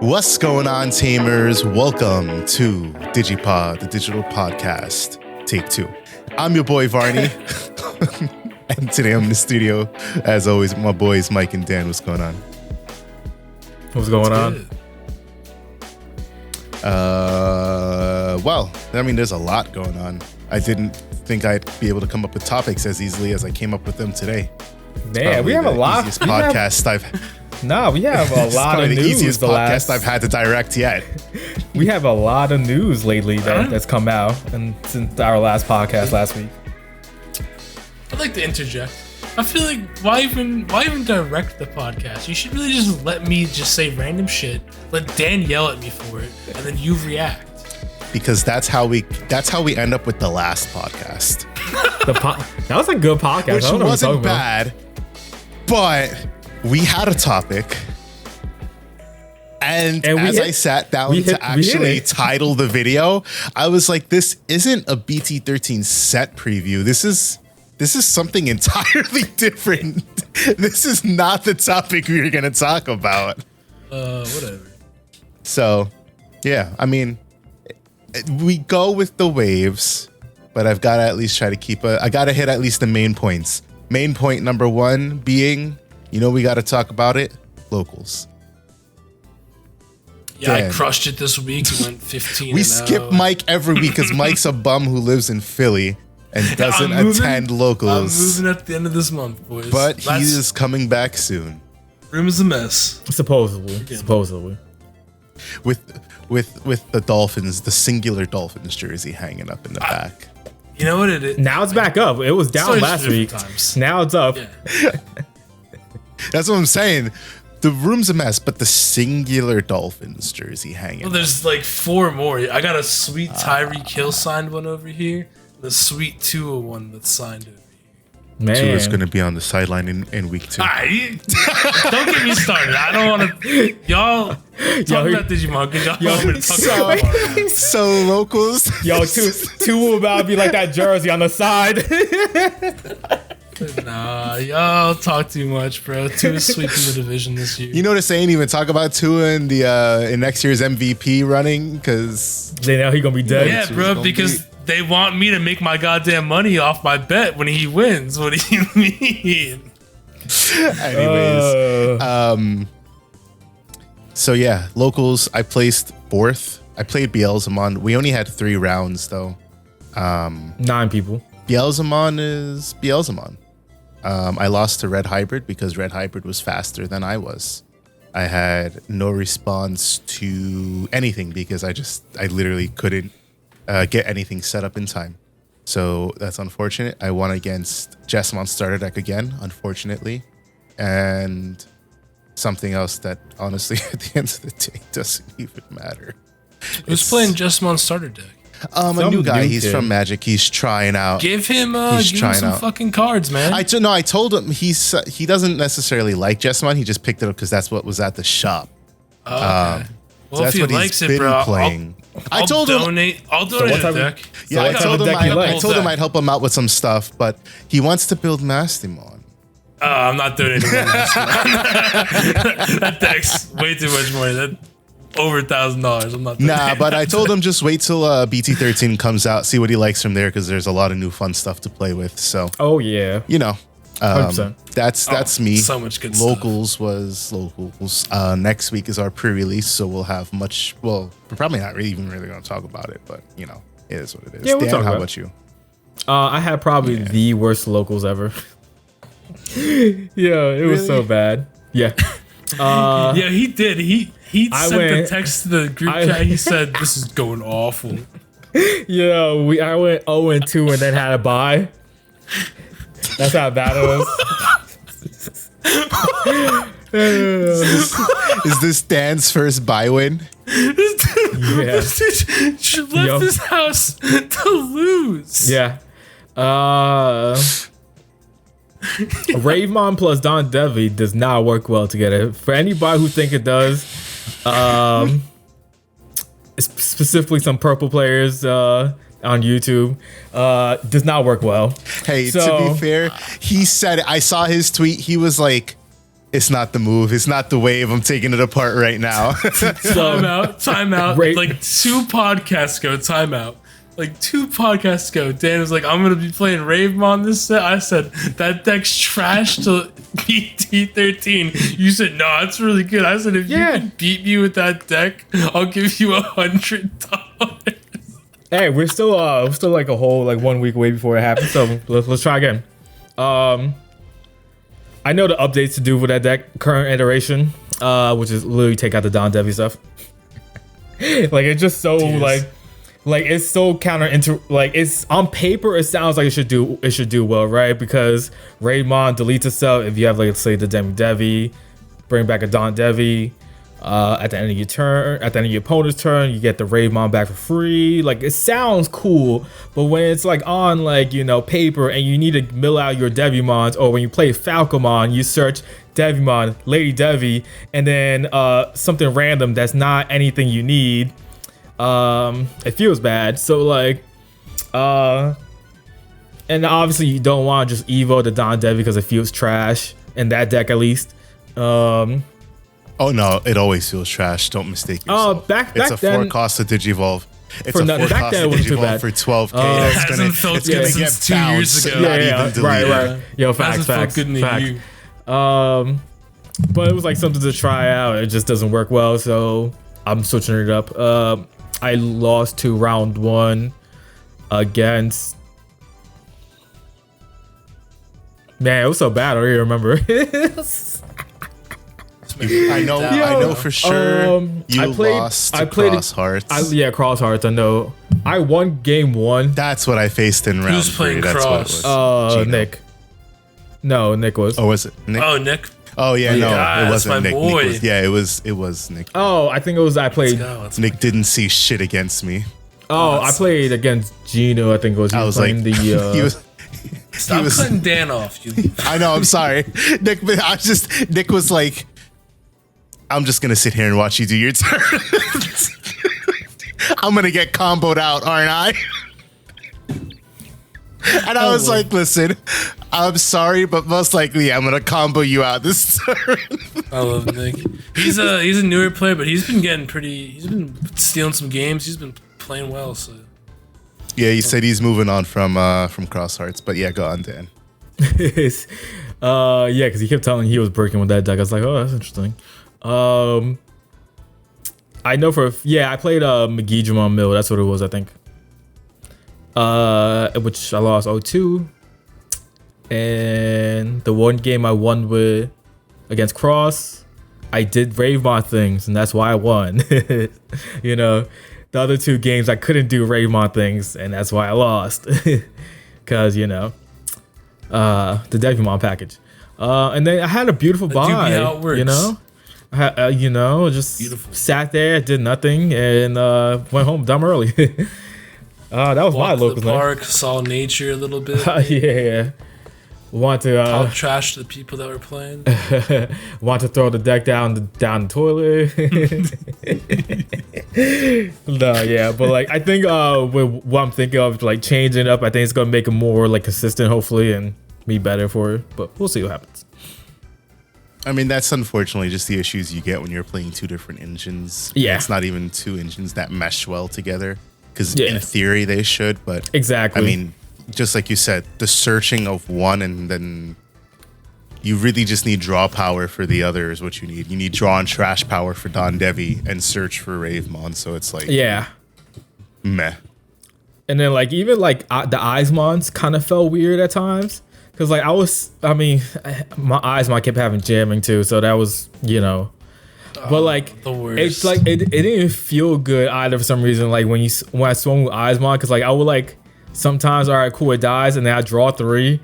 What's going on, Tamers? Welcome to DigiPod, the digital podcast, take 2. I'm your boy, Varni. And today I'm in the studio, as always, with my boys, Mike and Dan. What's going on? What's going on? Well, I mean, there's a lot going on. I didn't think I'd be able to come up with topics as easily as I came up with them today. Man, we have a lot. Easiest podcast we have a lot of the news. Easiest podcast I've had to direct yet. We have a lot of news lately that's come out, and since our last podcast last week. I'd like to interject. I feel like why even direct the podcast? You should really just let me just say random shit, let Dan yell at me for it, and then you react. Because that's how we end up with the last podcast. That was a good podcast. Which wasn't bad, but we had a topic. And as I sat down to actually title the video, I was like, this isn't a BT-13 set preview. This is something entirely different. This is not the topic we were going to talk about. Whatever. So, yeah, I mean, we go with the waves, but I've got to at least try to I got to hit at least the main points. Main point number 1 being, we got to talk about it, locals. Yeah, Dan. I crushed it this week. Went 15. We skip Mike every week because Mike's a bum who lives in Philly and doesn't attend locals. I'm moving at the end of this month, boys. But he is coming back soon. Room is a mess. Supposedly. With the Dolphins, the singular Dolphins jersey hanging up in the back. You know what it is? Now it's back up. It was down last week. Now it's up. Yeah. That's what I'm saying. The room's a mess, but the singular Dolphins jersey hanging. Well, there's like 4 more. I got a sweet Tyreek Hill signed one over here. The sweet Tua one that's signed over here. Man. Tua's going to be on the sideline in week 2. Don't get me started. I don't want to. Y'all talk about Digimon because y'all want me to talk about Digimon. So locals. Yo, Tua about to be like that jersey on the side. Nah, y'all talk too much, bro. Tua's sweeping the division this year. You notice they ain't even talk about Tua in the in next year's MVP running because they know he's gonna be dead. Yeah, bro, because they want me to make my goddamn money off my bet when he wins. What do you mean? Anyways, so yeah, locals. I placed 4th. I played Beelzemon. We only had 3 rounds though. 9 people. Beelzemon is Beelzemon. I lost to Red Hybrid because Red Hybrid was faster than I was. I had no response to anything because I literally couldn't get anything set up in time. So that's unfortunate. I won against Jessamon starter deck again, unfortunately. And something else that honestly at the end of the day doesn't even matter. Who's playing Jessamon starter deck? A new guy. He's from Magic. He's trying out. Give him some fucking cards, man. I told him he doesn't necessarily like Jessamon. He just picked it up because that's what was at the shop. Oh, okay. Well, so if he likes it, bro, I'll donate a deck. Yeah, I told him I'd help him out with some stuff, but he wants to build Mastimon. I'm not donating that. That deck's way too much money. Over $1,000. I'm not. Nah, but I told him just wait till BT-13 comes out, see what he likes from there, because there's a lot of new fun stuff to play with. So. Oh yeah. 100%. That's me. So much good locals stuff. Was locals. Next week is our pre-release, so we'll have much. Well, we're probably not really going to talk about it, but it is what it is. Yeah, we'll Dan, talk how about about you? I had probably the worst locals ever. Yeah, it was so bad. Yeah. Yeah, he did. He sent the text to the group chat. He said, "This is going awful." Yeah, I went 0-2 and then had a bye. That's how bad it was. Is this Dan's first bye win? This dude left his house to lose. Yeah. Ravemon plus Don Devi does not work well together. For anybody who think it does, specifically some purple players on YouTube, does not work well. Hey, to be fair, he said it. I saw his tweet. He was like, It's not the move. It's not the wave. I'm taking it apart right now. Time out. Like 2 podcasts ago, time out. Like 2 podcasts ago, Dan was like, I'm going to be playing Ravemon this set. I said, that deck's trash to BT-13. You said, no, it's really good. I said, if you can beat me with that deck, I'll give you $100. Hey, we're still like a whole like 1 week away before it happens. So let's try again. I know the updates to do for that deck, current iteration, which is literally take out the Don Devi stuff. Like it's just so like it's so like it's on paper it sounds like it should do well, right? Because Ravemon deletes itself if you have, like, let's say the Demi Devi, bring back a Don Devi. At the end of your turn, at the end of your opponent's turn, you get the Ravemon back for free. Like, it sounds cool, but when it's like on, like, you know, paper and you need to mill out your Devimons, or when you play Falcomon, you search Devimon, Lady Devi, and then something random that's not anything you need, it feels bad. So like, and obviously you don't want to just evo the Don Devi because it feels trash in that deck, at least. Oh no, it always feels trash. Don't mistake yourself. It's a 4 cost to Digivolve. It's a 4 cost to Digivolve for 12k. It's gonna get 2 years ago. Right. Yo, facts. But it was like something to try out. It just doesn't work well, so I'm switching it up. I lost to round 1 against. Man, it was so bad. I don't even remember. I know for sure you lost to Cross Hearts. Cross Hearts, I know. I won game 1. That's what I faced in round 3. That's Cross? what it was. Nick. No, Nick was. Oh, was it Nick? Oh, Nick. Oh, yeah, no, it wasn't Nick. Boy. It was Nick. Oh, I think it was I played. Nick didn't see shit against me. Oh, I played against Gino, I think it was. I was like, he was... Stop cutting Dan off. I know, I'm sorry. Nick was like, I'm just going to sit here and watch you do your turn. I'm going to get comboed out, aren't I? And I was like, listen, I'm sorry, but most likely I'm going to combo you out this turn. I love Nick. He's a newer player, but he's been stealing some games. He's been playing well, so. Yeah, he said he's moving on from Cross Hearts, but yeah, go on, Dan. Yeah, because he kept telling me he was breaking with that deck. I was like, oh, that's interesting. I know I played Digimon Mill. That's what it was, I think. Which I lost 0-2, and the one game I won with against Cross, I did Ravemon things, and that's why I won. You know, the other 2 games I couldn't do Ravemon things, and that's why I lost. Because you know, the Devimon package. And then I had a beautiful buy. How it works. You know. You know, just beautiful. Sat there, did nothing, and went home dumb early. That was my local park, saw nature a little bit. Yeah. Want to talk trash to the people that were playing. Want to throw the deck down the toilet. No, yeah, but like I think with what I'm thinking of, like changing it up, I think it's gonna make it more like consistent, hopefully, and be better for it. But we'll see what happens. I mean, that's unfortunately just the issues you get when you're playing 2 different engines. Yeah. It's not even 2 engines that mesh well together. Because in theory they should, but... Exactly. I mean, just like you said, the searching of one and then you really just need draw power for the other is what you need. You need draw and trash power for Don Devi and search for Ravemon. So it's like... Yeah. Meh. And then like even like the Eismons kind of felt weird at times. Because like my Eismon kept having jamming too. So that was, you know... But like, the worst. It's like it didn't feel good either for some reason. Like when I swung with Eismon, because like I would like sometimes, all right, cool, it dies, and then I draw 3,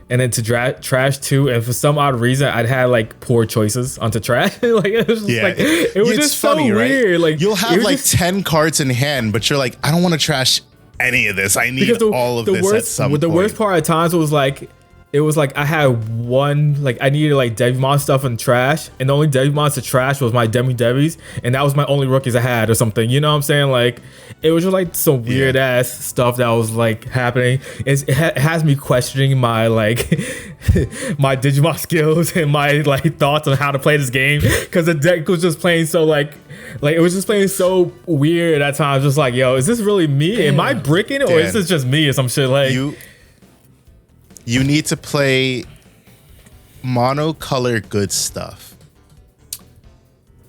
and then to trash 2, and for some odd reason I'd had like poor choices onto trash. Like it was just like it was just funny, so weird. Like you'll have like 10 cards in hand, but you're like, I don't want to trash any of this. I need all of this at some point. The worst part at times was like it was like I had one, like I needed like Digimon stuff in trash, and the only Digimon to trash was my Debbie's, and that was my only rookies I had or something. You know what I'm saying? Like it was just like some weird ass stuff that was like happening. It has me questioning my like my Digimon skills and my like thoughts on how to play this game, because the deck was just playing so like it was just playing so weird at times. Just like, yo, is this really me? Damn. Am I bricking, or is this just me or some shit? Like you need to play monocolor good stuff.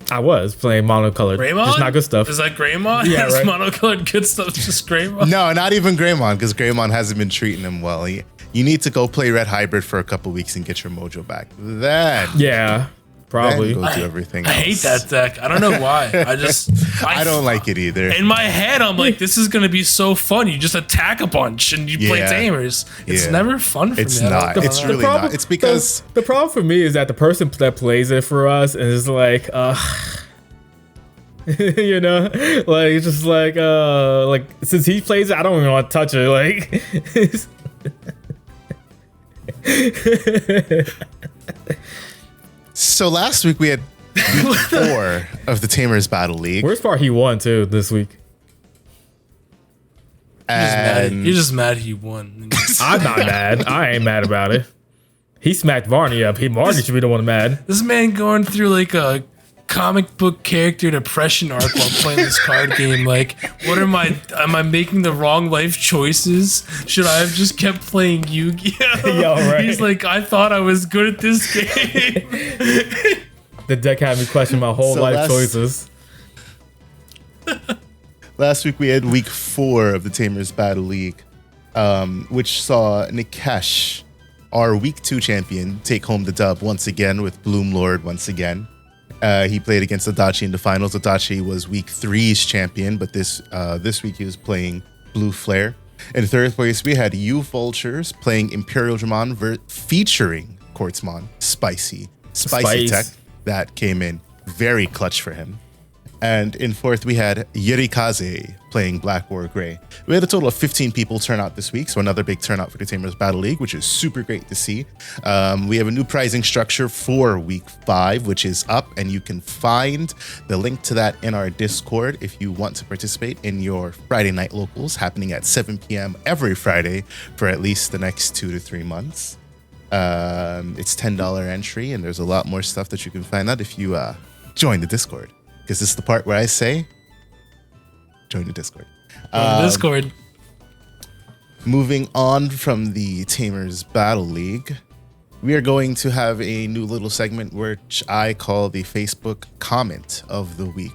I was playing monocolored. Greymon? It's not good stuff. Is that Greymon? Yeah, right. Is monocolored good stuff just Greymon? No, not even Greymon, because Greymon hasn't been treating him well. You need to go play Red Hybrid for a couple weeks and get your mojo back. Then probably. Then go do everything else. I hate that deck. I don't know why. I don't like it either. In my head, I'm like, this is gonna be so fun. You just attack a bunch and you play tamers. It's never fun for me. It's not. It's really not. It's because the problem for me is that the person that plays it for us is like, you know, like it's just like since he plays it, I don't even want to touch it. Like. So last week we had week 4 of the Tamers Battle League. Worst part, he won too this week. You're just mad he won. I'm not mad. I ain't mad about it. He smacked Varni up. Varni should be the one mad. This man going through like a comic book character depression arc while playing this card game. Like, am I making the wrong life choices? Should I have just kept playing Yu-Gi-Oh? Yo, right. He's like, I thought I was good at this game. The deck had me question my whole life choices. Last week we had week 4 of the Tamers Battle League, which saw Nikesh, our week 2 champion, take home the dub once again with Bloom Lord once again. He played against Adachi in the finals. Adachi was week 3's champion, but this week he was playing Blue Flare. In third place, we had U Vultures playing Imperial Dramon featuring Quartzmon. Spicy tech that came in very clutch for him. And in fourth, we had Yurikaze playing Black War Grey. We had a total of 15 people turn out this week, so another big turnout for the Tamers Battle League, which is super great to see. We have a new pricing structure for week 5, which is up, and you can find the link to that in our Discord if you want to participate in your Friday night locals happening at 7 p.m. every Friday for at least the next 2 to 3 months. It's $10 entry, and there's a lot more stuff that you can find out if you join the Discord. Because this is the part where I say, join the Discord. Discord. Moving on from the Tamers Battle League, we are going to have a new little segment which I call the Facebook Comment of the Week.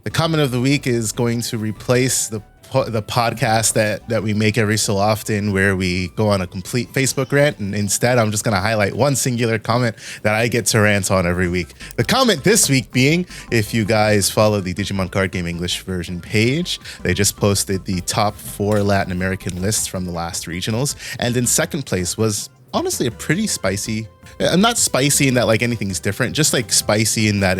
The comment of the week is going to replace the podcast that we make every so often where we go on a complete Facebook rant, and instead I'm just going to highlight one singular comment that I get to rant on every week. The comment this week being, if you guys follow the Digimon Card Game English version page, they just posted the top 4 Latin American lists from the last regionals, and in second place was honestly a pretty spicy, not spicy in that like anything's different, just like spicy in that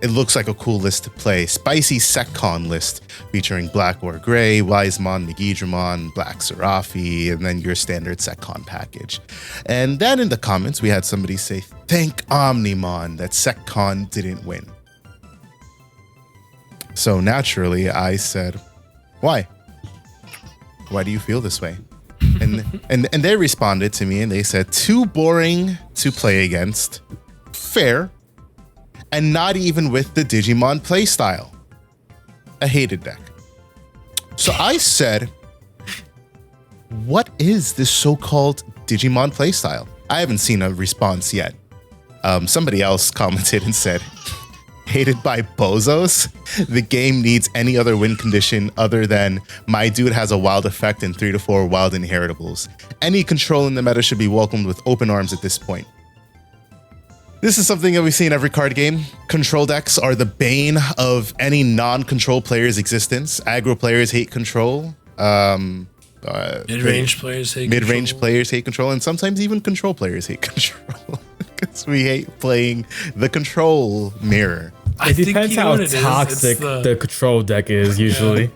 it looks like a cool list to play. Spicy SecCon list featuring Black or Grey, Wisemon, Megidramon, Black Serafi, and then your standard SecCon package. And then in the comments, we had somebody say, thank Omnimon that SecCon didn't win. So naturally, I said, why? Why do you feel this way? And they responded to me and they said, too boring to play against. Fair. And not even with the Digimon playstyle. A hated deck. So I said, what is this so-called Digimon playstyle? I haven't seen a response yet. Somebody else commented and said, hated by bozos? The game needs any other win condition other than my dude has a wild effect and 3 to 4 wild inheritables. Any control in the meta should be welcomed with open arms at this point. This is something that we see in every card game. Control decks are the bane of any non-control player's existence. Aggro players hate control. Mid-range players hate control. Mid-range players hate control, and sometimes even control players hate control. Because we hate playing the control mirror. It depends how toxic the control deck is usually.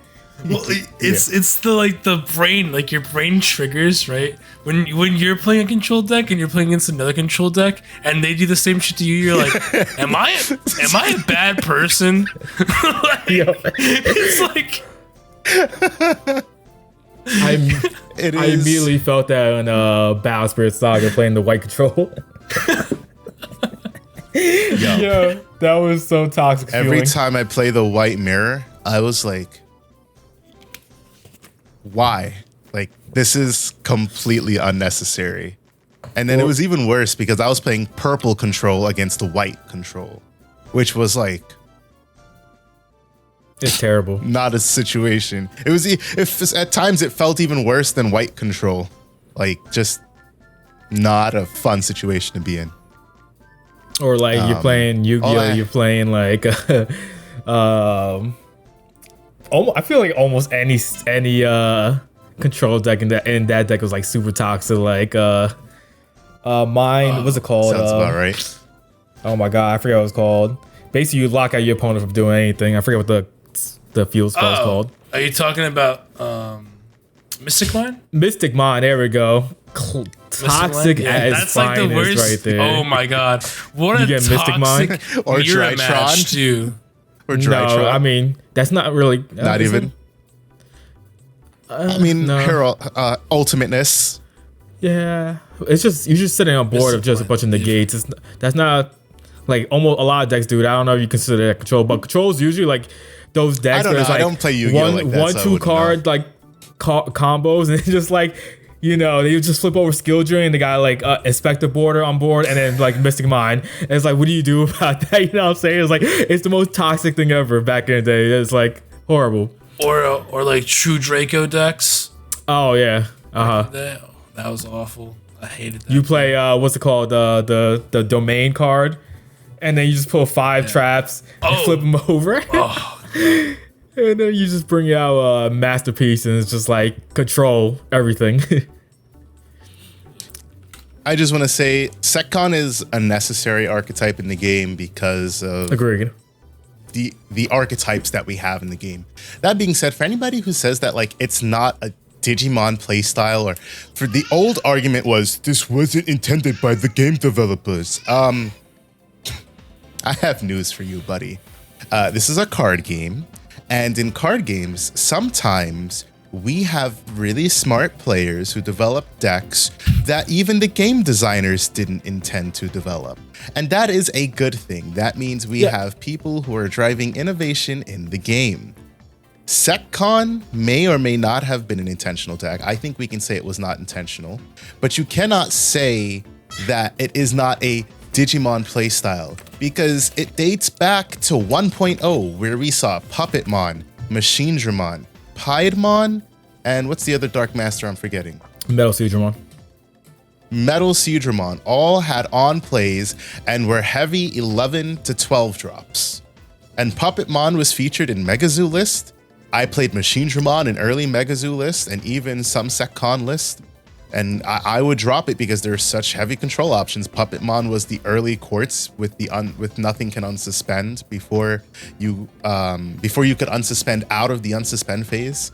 Well, it's the the brain, like your brain triggers, right? When you're playing a control deck and you're playing against another control deck and they do the same shit to you, you're like, am I a bad person? It's like I immediately felt that in Battle Spirit Saga playing the white control. Yo, that was so toxic. Every time I play the white mirror, I was like, why? Like, this is completely unnecessary. And then it was even worse because I was playing purple control against the white control, which was like, it's terrible. Not a situation. It was, if at times it felt even worse than white control. Like, just not a fun situation to be in. Or like you're playing Yu-Gi-Oh, you're playing like I feel like almost any control deck in that deck was like super toxic. Like mine, what's it called? Sounds about right. Oh my god, I forget what it was called. Basically, you lock out your opponent from doing anything. I forget what the field spell is called. Are you talking about Mystic Mine? Mystic Mine, there we go. Toxic as that's like the worst right there. Oh my god, what you a get toxic Mystic Mine or mirror match too. Or Drytron. No, I mean that's not really not even. I mean, no. Hero ultimateness. Yeah, it's just you're just sitting on board of just a bunch of negates. That's not like almost a lot of decks do it. I don't know if you consider that control, but control's usually like those decks. I don't play Yu-Gi-Oh like that, one, so 2 card like combos, and it's just like. You know, they just flip over skill drain. They got like inspect the border on board, and then like Mystic Mine. And it's like, what do you do about that? You know what I'm saying? It's like it's the most toxic thing ever back in the day. It's like horrible. Or like True Draco decks. Oh yeah, That was awful. I hated that. You play what's it called? The domain card, and then you just pull 5 traps and flip them over. Oh. And then you just bring out a masterpiece, and it's just like control everything. I just want to say Secon is a necessary archetype in the game because of Agreed. the archetypes that we have in the game. That being said, for anybody who says that like it's not a Digimon playstyle, or for the old argument was this wasn't intended by the game developers. I have news for you, buddy. This is a card game, and in card games, sometimes we have really smart players who develop decks that even the game designers didn't intend to develop. And that is a good thing. That means we have people who are driving innovation in the game. Secon may or may not have been an intentional deck. I think we can say it was not intentional, but you cannot say that it is not a Digimon playstyle because it dates back to 1.0 where we saw Puppetmon, Machinedramon, Piedmon, and what's the other Dark Master I'm forgetting? Metal Seedramon. Metal Seedramon all had on plays and were heavy 11 to 12 drops. And Puppetmon was featured in Megazoo list. I played Machinedramon in early Megazoo list and even some Secon list. And I would drop it because there's such heavy control options. Puppetmon was the early quartz with with nothing can unsuspend before you could unsuspend out of the unsuspend phase.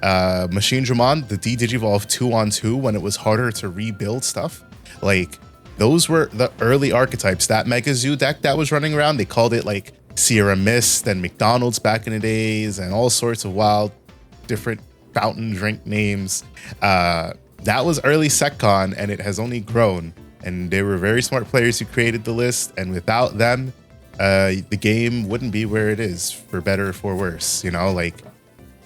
Machinedramon, the D-Digivolve 2-on-2 when it was harder to rebuild stuff. Like those were the early archetypes. That Megazoo deck that was running around, they called it like Sierra Mist and McDonald's back in the days and all sorts of wild different fountain drink names. That was early Secon, and it has only grown. And they were very smart players who created the list, and without them, the game wouldn't be where it is, for better or for worse. You know, like,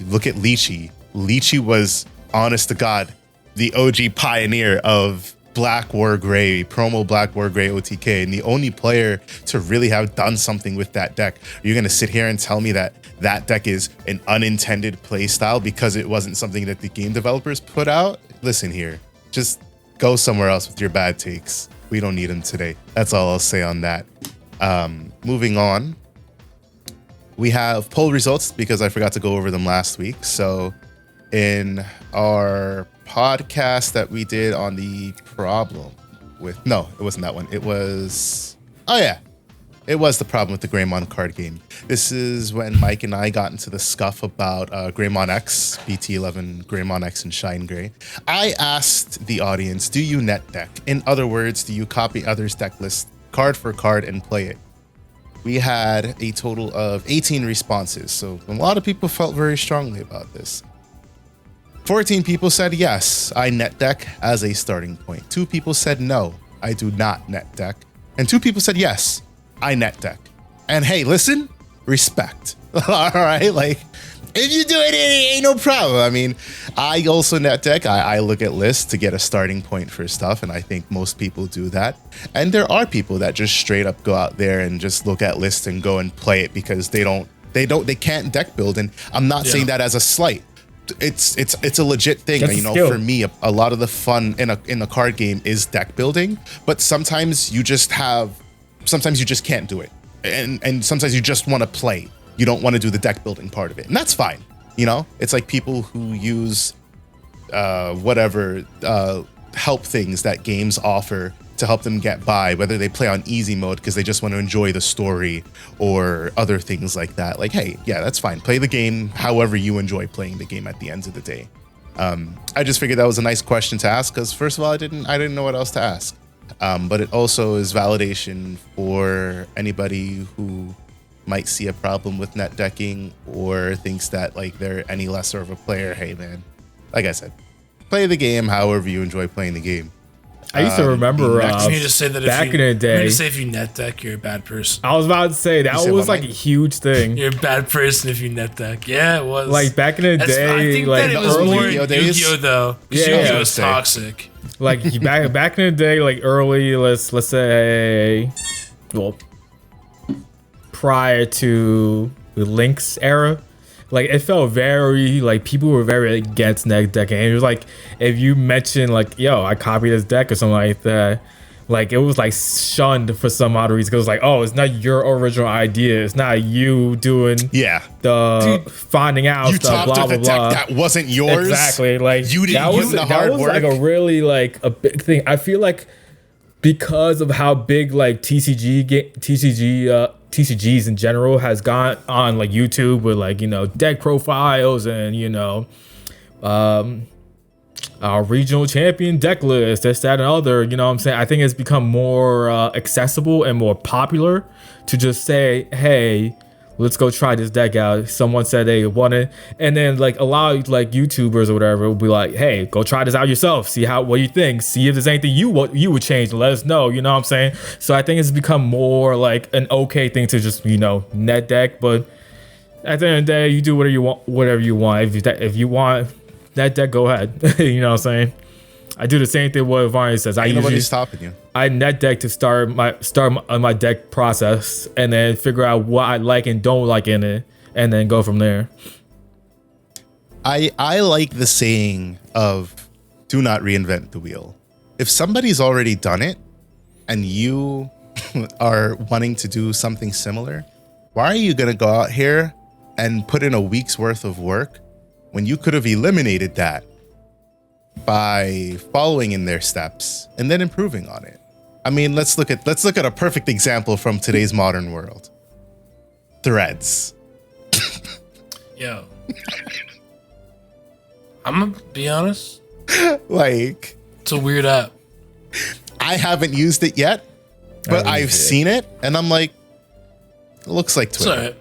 look at Lychee. Lychee was, honest to God, the OG pioneer of Black War Gray, promo Black War Gray OTK, and the only player to really have done something with that deck. You're going to sit here and tell me that that deck is an unintended play style because it wasn't something that the game developers put out? Listen here, just go somewhere else with your bad takes. We don't need them today. That's all I'll say on that. Moving on, we have poll results because I forgot to go over them last week. So in our podcast that we did on the problem with, no, it wasn't that one. It was, It was the problem with the Greymon card game. This is when Mike and I got into the scuff about Greymon X, BT-11, Greymon X, and Shine Gray. I asked the audience, do you net deck? In other words, do you copy others' deck list card for card and play it? We had a total of 18 responses, so a lot of people felt very strongly about this. 14 people said yes, I net deck as a starting point. 2 people said no, I do not net deck. And 2 people said yes, I net deck. And hey, listen, respect. All right, like, if you do it, it ain't no problem. I mean, I also net deck. I look at lists to get a starting point for stuff, and I think most people do that. And there are people that just straight up go out there and just look at lists and go and play it because they can't deck build. And I'm not saying that as a slight. It's a legit thing. That's you know, for me, a lot of the fun in a card game is deck building, but sometimes you just can't do it, and sometimes you just want to play. You don't want to do the deck building part of it, and that's fine. You know, it's like people who use help things that games offer to help them get by, whether they play on easy mode because they just want to enjoy the story or other things like that. Like, hey, yeah, that's fine. Play the game however you enjoy playing the game at the end of the day. I just figured that was a nice question to ask because, first of all, I didn't know what else to ask. But it also is validation for anybody who might see a problem with net decking or thinks that like they're any lesser of a player. Hey, man, like I said, play the game however you enjoy playing the game. I used to remember you just say that back in the day. You say if you net deck, you're a bad person. I was about to say that was like a huge thing. You're a bad person if you net deck. Yeah, it was. Like back in the day, I think like that it was more Yu-Gi-Oh days. Yu-Gi-Oh though. Yeah, Yu-Gi-Oh was toxic. Like back in the day, like early, let's say, well, prior to the Lynx era. Like it felt very like people were very against net decking. And it was like if you mentioned like, yo, I copied this deck or something like that, like it was like shunned for some odd reason. Because like, oh, it's not your original idea. It's not you doing the finding out stuff. Blah blah blah. That wasn't yours. Exactly. Like you didn't do the hard work. Like a really like a big thing. I feel like because of how big like TCGs in general has gone on like YouTube with like, you know, deck profiles and, you know, our regional champion deck list, this, that, and other, you know what I'm saying? I think it's become more accessible and more popular to just say, hey, let's go try this deck out. Someone said they want it, and then like a lot of like YouTubers or whatever will be like, hey, go try this out yourself. See what you think. See if there's anything you would change. Let us know. You know what I'm saying? So I think it's become more like an okay thing to just, you know, net deck. But at the end of the day, you do whatever you want. If you want net deck, go ahead. You know what I'm saying? I do the same thing what Varni says. Nobody's stopping you. I net deck to start my deck process and then figure out what I like and don't like in it and then go from there. I like the saying of do not reinvent the wheel. If somebody's already done it and you are wanting to do something similar, why are you going to go out here and put in a week's worth of work when you could have eliminated that by following in their steps and then improving on it? I mean, let's look at a perfect example from today's modern world. Threads. Yo. I'm gonna be honest. Like, it's a weird app. I haven't used it yet, but I've seen it and I'm like, it looks like Twitter. It's all right.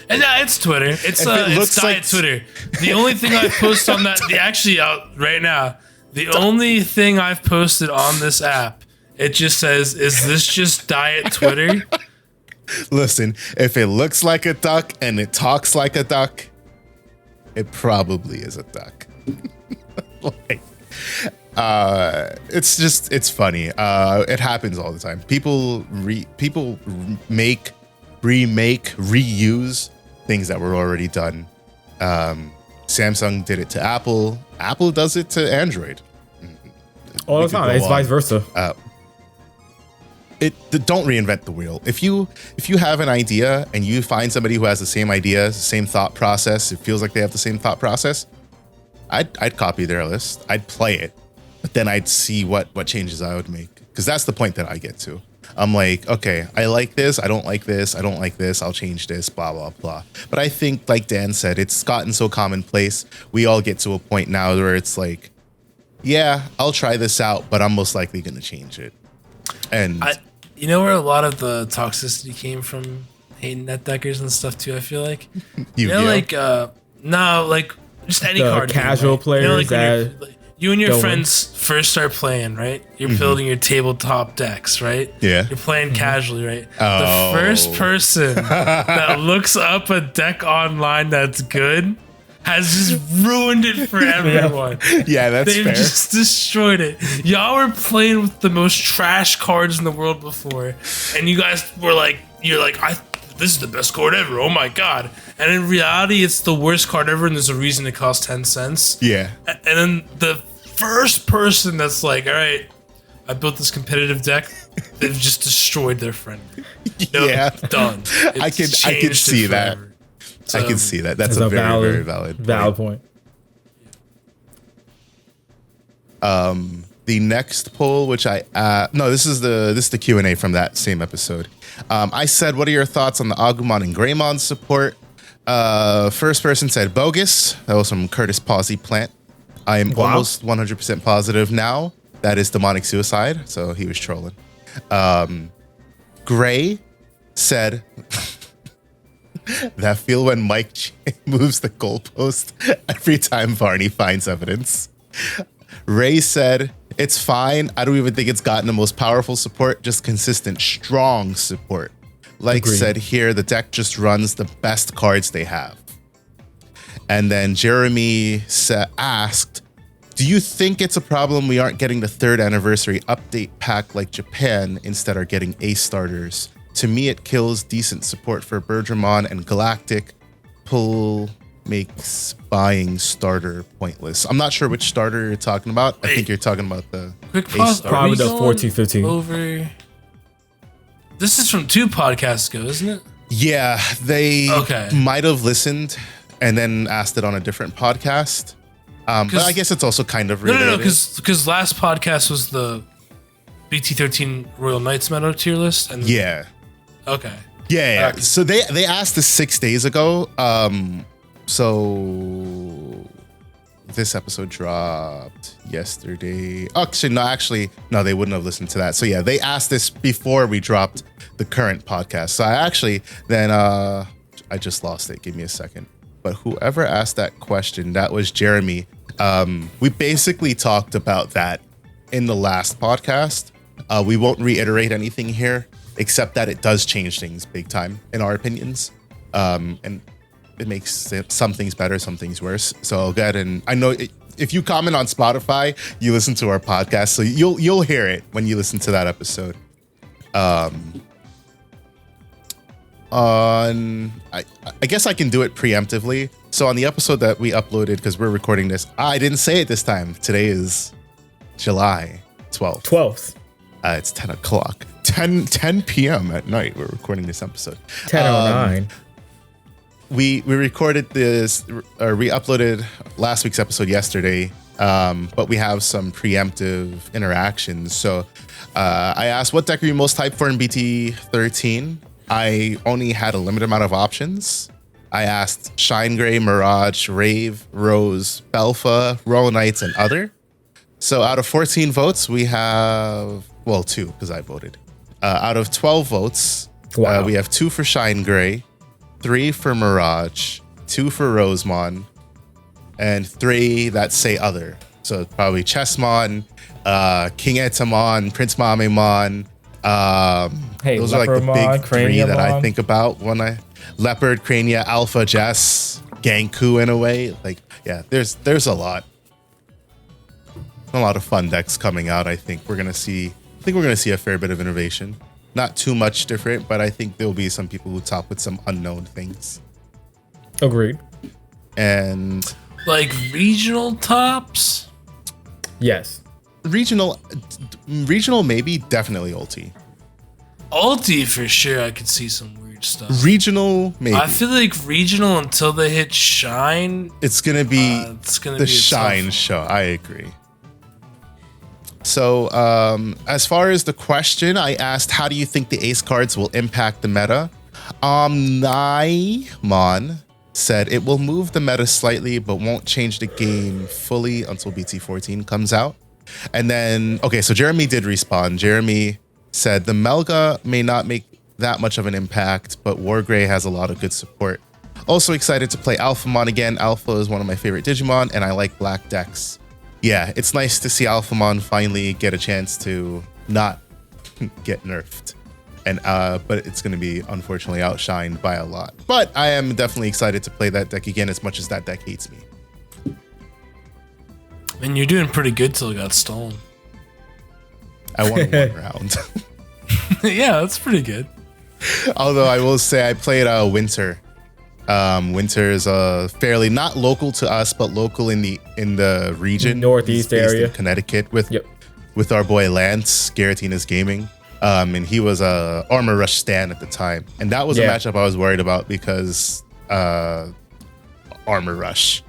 And it's Twitter. It's diet like Twitter. The only thing I've posted on that, right now, the only thing I've posted on this app, it just says, is this just diet Twitter? Listen, if it looks like a duck and it talks like a duck, it probably is a duck. Like, it's funny. It happens all the time. People remake, reuse things that were already done. Samsung did it to Apple. Apple does it to Android. All the time. It's vice versa. Don't reinvent the wheel. If you have an idea and you find somebody who has the same idea, same thought process, it feels like they have the same thought process, I'd copy their list. I'd play it, but then I'd see what changes I would make, because that's the point that I get to. I'm like, okay, I like this, I don't like this, I don't like this, I'll change this, blah, blah, blah. But I think, like Dan said, it's gotten so commonplace. We all get to a point now where it's like, yeah, I'll try this out, but I'm most likely going to change it. And you know where a lot of the toxicity came from, hating net deckers and stuff too, I feel like? You know, like, no, like, just any card. Casual players you know, like that... You and your friends first start playing, right? You're building your tabletop decks, right? Yeah. You're playing casually, right? Oh. The first person that looks up a deck online that's good has just ruined it for everyone. Yeah, that's They've fair. just destroyed it. Y'all were playing with the most trash cards in the world before, and you guys were like, this is the best card ever. Oh my god! And in reality, it's the worst card ever, and there's a reason it costs 10 cents. Yeah. And then the first person that's like, all right, I built this competitive deck, they've just destroyed their friend. Nope, Yeah. Done. I can see that. So, I can see that. That's a very valid point. The next poll, which this is the Q&A from that same episode. I said, what are your thoughts on the Agumon and Greymon support? First person said bogus. That was from Curtis Posey Plant. I am almost 100% positive now that is demonic suicide. So he was trolling. Gray said that feel when Mike moves the goalpost every time Varney finds evidence. Ray said, it's fine. I don't even think it's gotten the most powerful support, just consistent, strong support. Like Agreed. Said here, the deck just runs the best cards they have. And then Jeremy asked, do you think it's a problem we aren't getting the 3rd anniversary update pack like Japan instead are getting ace starters? To me, it kills decent support for Bergermon and Galactic. Pull makes buying starter pointless. I'm not sure which starter you're talking about. I think you're talking about the quick pause. Probably the 14-15. Over. This is from 2 podcasts ago, isn't it? Yeah, they might have listened and then asked it on a different podcast. But I guess it's also kind of related. No, because last podcast was the BT-13 Royal Knights Meadow tier list. And yeah. Okay. Yeah. So they asked this 6 days ago. So this episode dropped yesterday. Actually, no, they wouldn't have listened to that. So yeah, they asked this before we dropped the current podcast. So I just lost it. Give me a second. But whoever asked that question, that was Jeremy. We basically talked about that in the last podcast. We won't reiterate anything here, except that it does change things big time, in our opinions. And it makes some things better, some things worse. So I'll go ahead and I know if you comment on Spotify, you listen to our podcast, so you'll hear it when you listen to that episode. I guess I can do it preemptively. So on the episode that we uploaded, because we're recording this, I didn't say it this time. Today is July 12th. It's 10 o'clock. 10 p.m. at night. We're recording this episode. 10:09. We recorded this, or we uploaded last week's episode yesterday, but we have some preemptive interactions. So I asked, what deck are you most hyped for in BT-13? I only had a limited amount of options. I asked Shine Gray, Mirage, Rave, Rose, Belfa, Royal Knights, and other. So out of 14 votes, we have, 2, because I voted. Out of 12 votes, we have 2 for Shine Gray, 3 for Mirage, 2 for Rosemon, and 3 that say other. So probably Chessmon, King Etamon, Prince Mamemon. Those are like the big 3 that I think about when I Leopard, Crania, Alpha, Jess, Ganku in a way. Like, yeah, there's a lot of fun decks coming out. I think we're gonna see a fair bit of innovation. Not too much different, but I think there'll be some people who top with some unknown things. Agreed. And like regional tops? Yes. Regional maybe, definitely ulti. Ulti for sure, I could see some weird stuff. Regional maybe. I feel like regional until they hit Shine. It's gonna be the Shine show. I agree. So as far as the question, I asked, how do you think the ace cards will impact the meta? Naimon said it will move the meta slightly, but won't change the game fully until BT-14 comes out. And then, okay, so Jeremy did respond. Jeremy said the Melga may not make that much of an impact, but Wargrey has a lot of good support. Also excited to play Alphamon again. Alpha is one of my favorite Digimon, and I like black decks. Yeah, it's nice to see Alphamon finally get a chance to not get nerfed. And but it's going to be unfortunately outshined by a lot. But I am definitely excited to play that deck again, as much as that deck hates me. And you're doing pretty good till it got stolen. I won one round. Yeah, that's pretty good. Although I will say I played Winter. Winter is fairly not local to us, but local in the region, Northeast area, in Connecticut, with our boy Lance, Garatina's Gaming. And he was a Armor Rush stan at the time, and that was a matchup I was worried about because Armor Rush.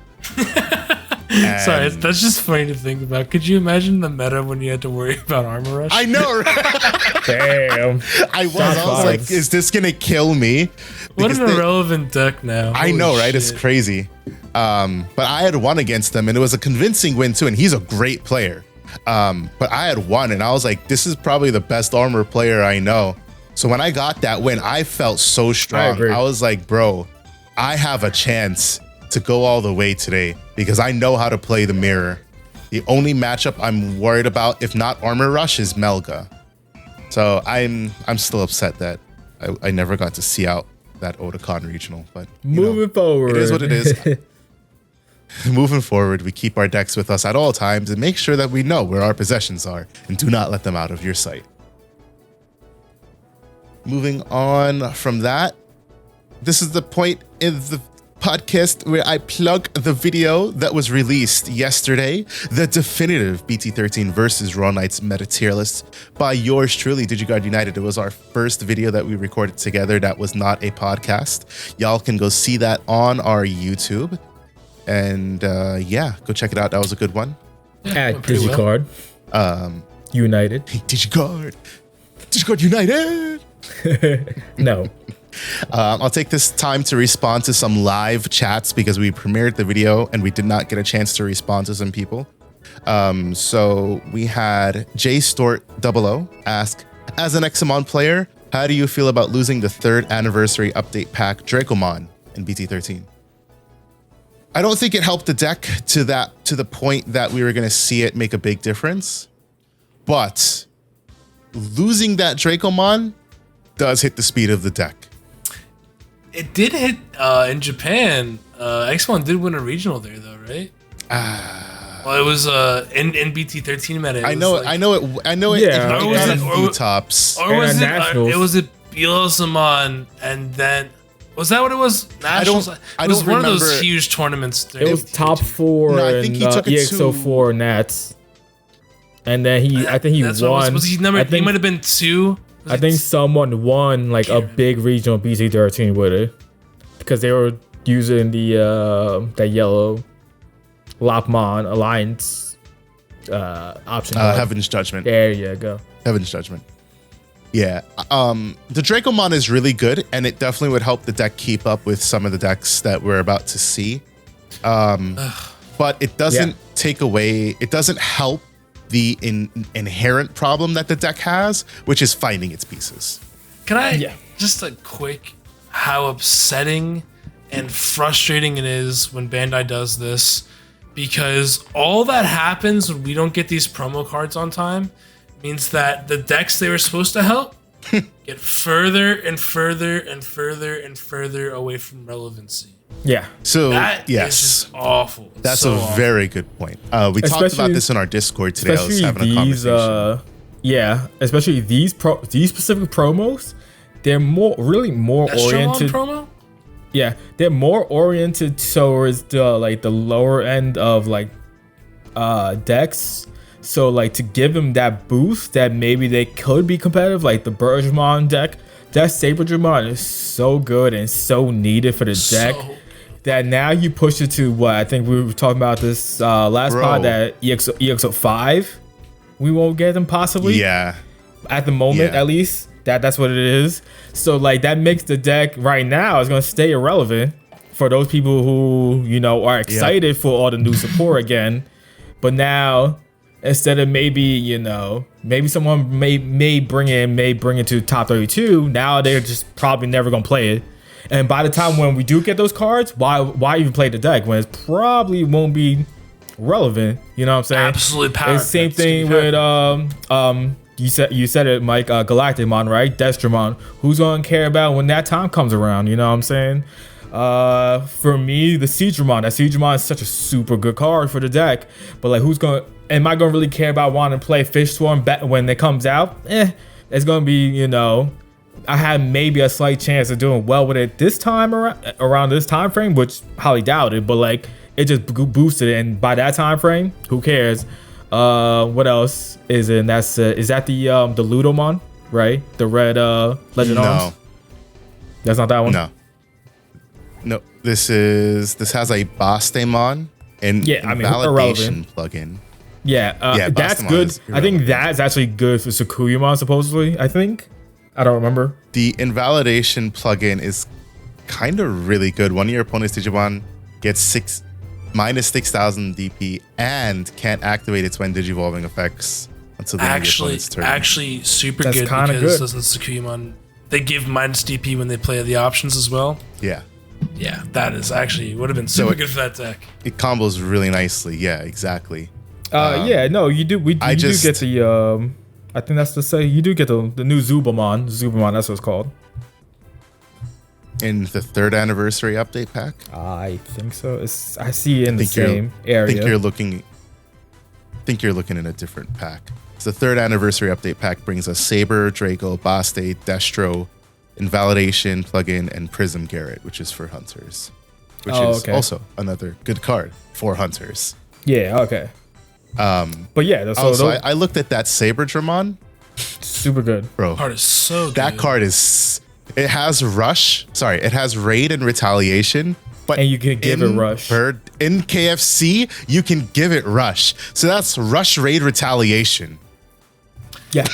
Sorry, that's just funny to think about. Could you imagine the meta when you had to worry about Armor Rush? I know, right? Damn. I was like, is this gonna kill me? What an irrelevant deck now. I know, right? It's crazy. But I had won against them, and it was a convincing win too, and he's a great player. But I had won, and I was like, this is probably the best armor player I know. So when I got that win, I felt so strong. I was like, bro, I have a chance to go all the way today because I know how to play the mirror. The only matchup I'm worried about, if not Armor Rush, is Melga. So I'm still upset that I never got to see out that Otakon regional. But moving forward, it is what it is. Moving forward, we keep our decks with us at all times and make sure that we know where our possessions are and do not let them out of your sight. Moving on from that, this is the point in the podcast where I plug the video that was released yesterday, the definitive BT-13 versus Raw Knights meta tier list by yours truly, DigiGuard United. It was our first video that we recorded together that was not a podcast. Y'all can go see that on our YouTube. And yeah, go check it out. That was a good one. At DigiGuard United. DigiGuard United. No. I'll take this time to respond to some live chats because we premiered the video and we did not get a chance to respond to some people. So we had JStort00 ask, as an Examon player, how do you feel about losing the 3rd anniversary update pack Dracomon in BT-13? I don't think it helped the deck to the point that we were going to see it make a big difference. But losing that Dracomon does hit the speed of the deck. It did hit in Japan. X1 did win a regional there, though, right? Well, it was in BT-13 meta. I know it. Yeah, it was a few tops. Or was it? Was it Bielsamon and then? Was that what it was? Nationals? It was one of those huge tournaments. It was top 4 no, I think he took it EXO4 Nats. And then I think he won. Was he number? He might have been 2. I think someone won like a big regional BT-13 with it because they were using the that yellow Lopmon Alliance option. Heaven's Judgment. There you go. Heaven's Judgment. Yeah. The Dracomon is really good, and it definitely would help the deck keep up with some of the decks that we're about to see. But it doesn't take away, it doesn't help the inherent problem that the deck has, which is finding its pieces. Can I just a quick how upsetting and frustrating it is when Bandai does this, because all that happens when we don't get these promo cards on time means that the decks they were supposed to help get further and further and further and further away from relevancy. Yeah. So that is just awful. That's so a very good point. We talked about this in our Discord today. I was having a conversation. Especially these specific promos, they're really more oriented. Promo? Yeah, they're more oriented towards the lower end of decks. So to give them that boost that maybe they could be competitive, like the Bergemon deck. That Saberdramon is so good and so needed for the deck that now you push it to what I think we were talking about this last pod, that EXO 5. we won't get them possibly. Yeah. At the moment, Yeah. at least. That's what it is. So like that makes the deck right now is gonna stay irrelevant for those people who, you know, are excited for all the new support again. But now instead of maybe, you know, maybe someone may bring it to top 32, now they're just probably never gonna play it. And by the time when we do get those cards, why even play the deck when it probably won't be relevant? You know what I'm saying? Absolutely power. It's the same thing with you said it, Mike, Galacticmon, right? Destromon. Who's gonna care about when that time comes around? You know what I'm saying? For me, the Seedramon. That Seedramon is such a super good card for the deck. But like, am I gonna really care about wanting to play Fish Swarm when it comes out? It's gonna be, you know, I have maybe a slight chance of doing well with it this time around this time frame, which highly doubt it. But like, it just boosted it, and by that time frame, who cares? What else is in? Is that the Ludomon, right? The red Legend Arms? That's not that one. No. This has a Bastemon and validation plugin. That's good. I think that's actually good for Sakuyamon, supposedly. I think. I don't remember. The invalidation plugin is kind of really good. One of your opponent's Digimon gets minus 6,000 DP and can't activate its when digivolving effects until the end of the opponent's turn. Actually, super good because doesn't Sakuyamon, they give minus DP when they play the options as well. Yeah. Yeah, that is actually would have been super good for that deck. It combos really nicely. Yeah, exactly. You do. You do get the. I think that's to say you do get the new Zubamon. Zubamon, that's what it's called. In the 3rd anniversary update pack? I think so. I see it in the same area. I think you're looking in a different pack. So the 3rd anniversary update pack brings us Saber, Draco, Baste, Destro, Invalidation plugin, and Prism Garrett, which is for hunters. Which is also another good card for hunters. Yeah, okay. But yeah, I looked at that Saber Dramon. Super good. Bro. Card is so good. That card is it has raid and retaliation, but and you can give it rush. In KFC, you can give it rush. So that's rush, raid, retaliation. Yeah.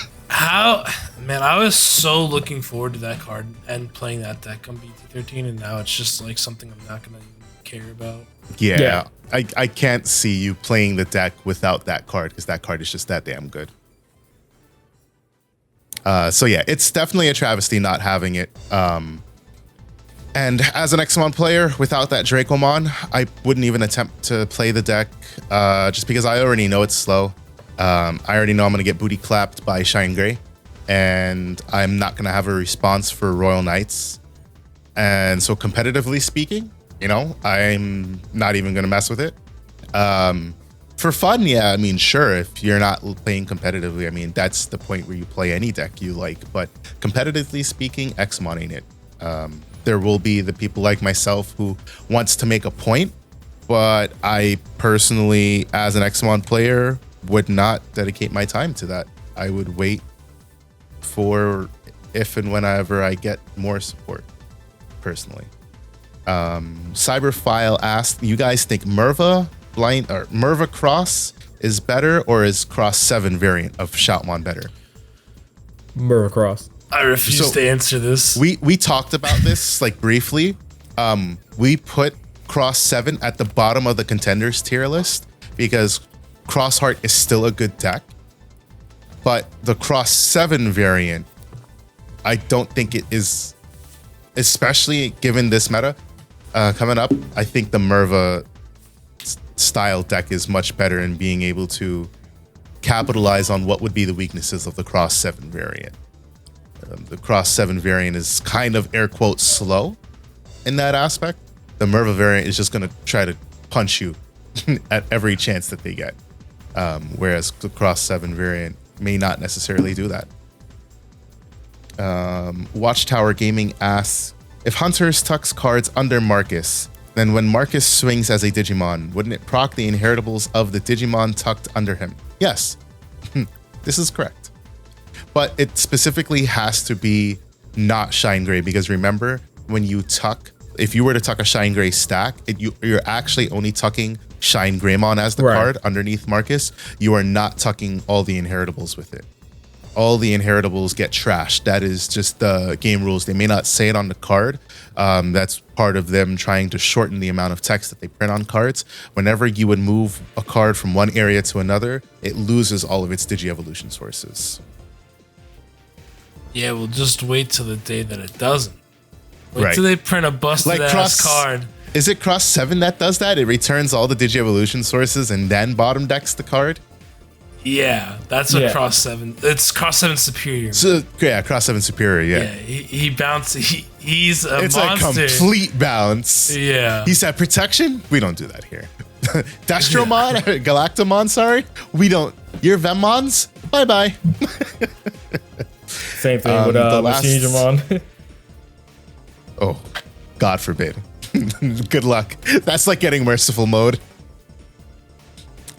Man, I was so looking forward to that card and playing that deck on BT-13, and now it's just like something I'm not gonna care about. Yeah. I can't see you playing the deck without that card because that card is just that damn good. So yeah, it's definitely a travesty not having it. And as an Xmon player, without that Dracomon, I wouldn't even attempt to play the deck just because I already know it's slow. I already know I'm going to get booty clapped by Shine Gray, and I'm not going to have a response for Royal Knights. And so competitively speaking, you know, I'm not even going to mess with it. For fun, yeah, I mean, sure, if you're not playing competitively, I mean, that's the point where you play any deck you like. But competitively speaking, Xmon ain't it. There will be the people like myself who wants to make a point, but I personally, as an Xmon player, would not dedicate my time to that. I would wait for if and whenever I get more support, personally. Cyberfile asked, you guys think Merva Cross is better, or is Cross 7 variant of Shoutmon better? Merva Cross. I refuse to answer this. We talked about this like briefly. We put Cross 7 at the bottom of the contenders tier list because Crossheart is still a good deck, but the Cross 7 variant, I don't think it is, especially given this meta coming up. I think the Merva style deck is much better in being able to capitalize on what would be the weaknesses of the Cross 7 variant. The Cross 7 variant is kind of air quotes slow in that aspect. The Merva variant is just going to try to punch you at every chance that they get. Whereas the Cross 7 variant may not necessarily do that. Watchtower Gaming asks, if Hunters tucks cards under Marcus, then when Marcus swings as a Digimon, wouldn't it proc the inheritables of the Digimon tucked under him? Yes, this is correct. But it specifically has to be not Shine Gray, because remember, when you tuck, if you were to tuck a Shine Gray stack, you're actually only tucking Shine Greymon as the Right. card underneath Marcus, you are not tucking all the inheritables with it. All the inheritables get trashed. That is just the game rules. They may not say it on the card. That's part of them trying to shorten the amount of text that they print on cards. Whenever you would move a card from one area to another, it loses all of its Digi-Evolution sources. Yeah, we'll just wait till the day that it doesn't. Wait Right. till they print a busted Like ass card. Is it Cross 7 that does that? It returns all the Digi-Evolution sources and then bottom decks the card? Yeah, that's what Yeah. Cross 7. It's Cross 7 Superior. So, yeah, Cross 7 Superior, yeah, yeah. he bounces. He's a It's monster. a complete bounce. Yeah. He said protection? We don't do that here. Destromon? Galactomon, sorry? We don't. Your Vemmons? Bye-bye. Same thing with the last- Machinedramon. Oh, God forbid. Good luck. That's like getting merciful mode.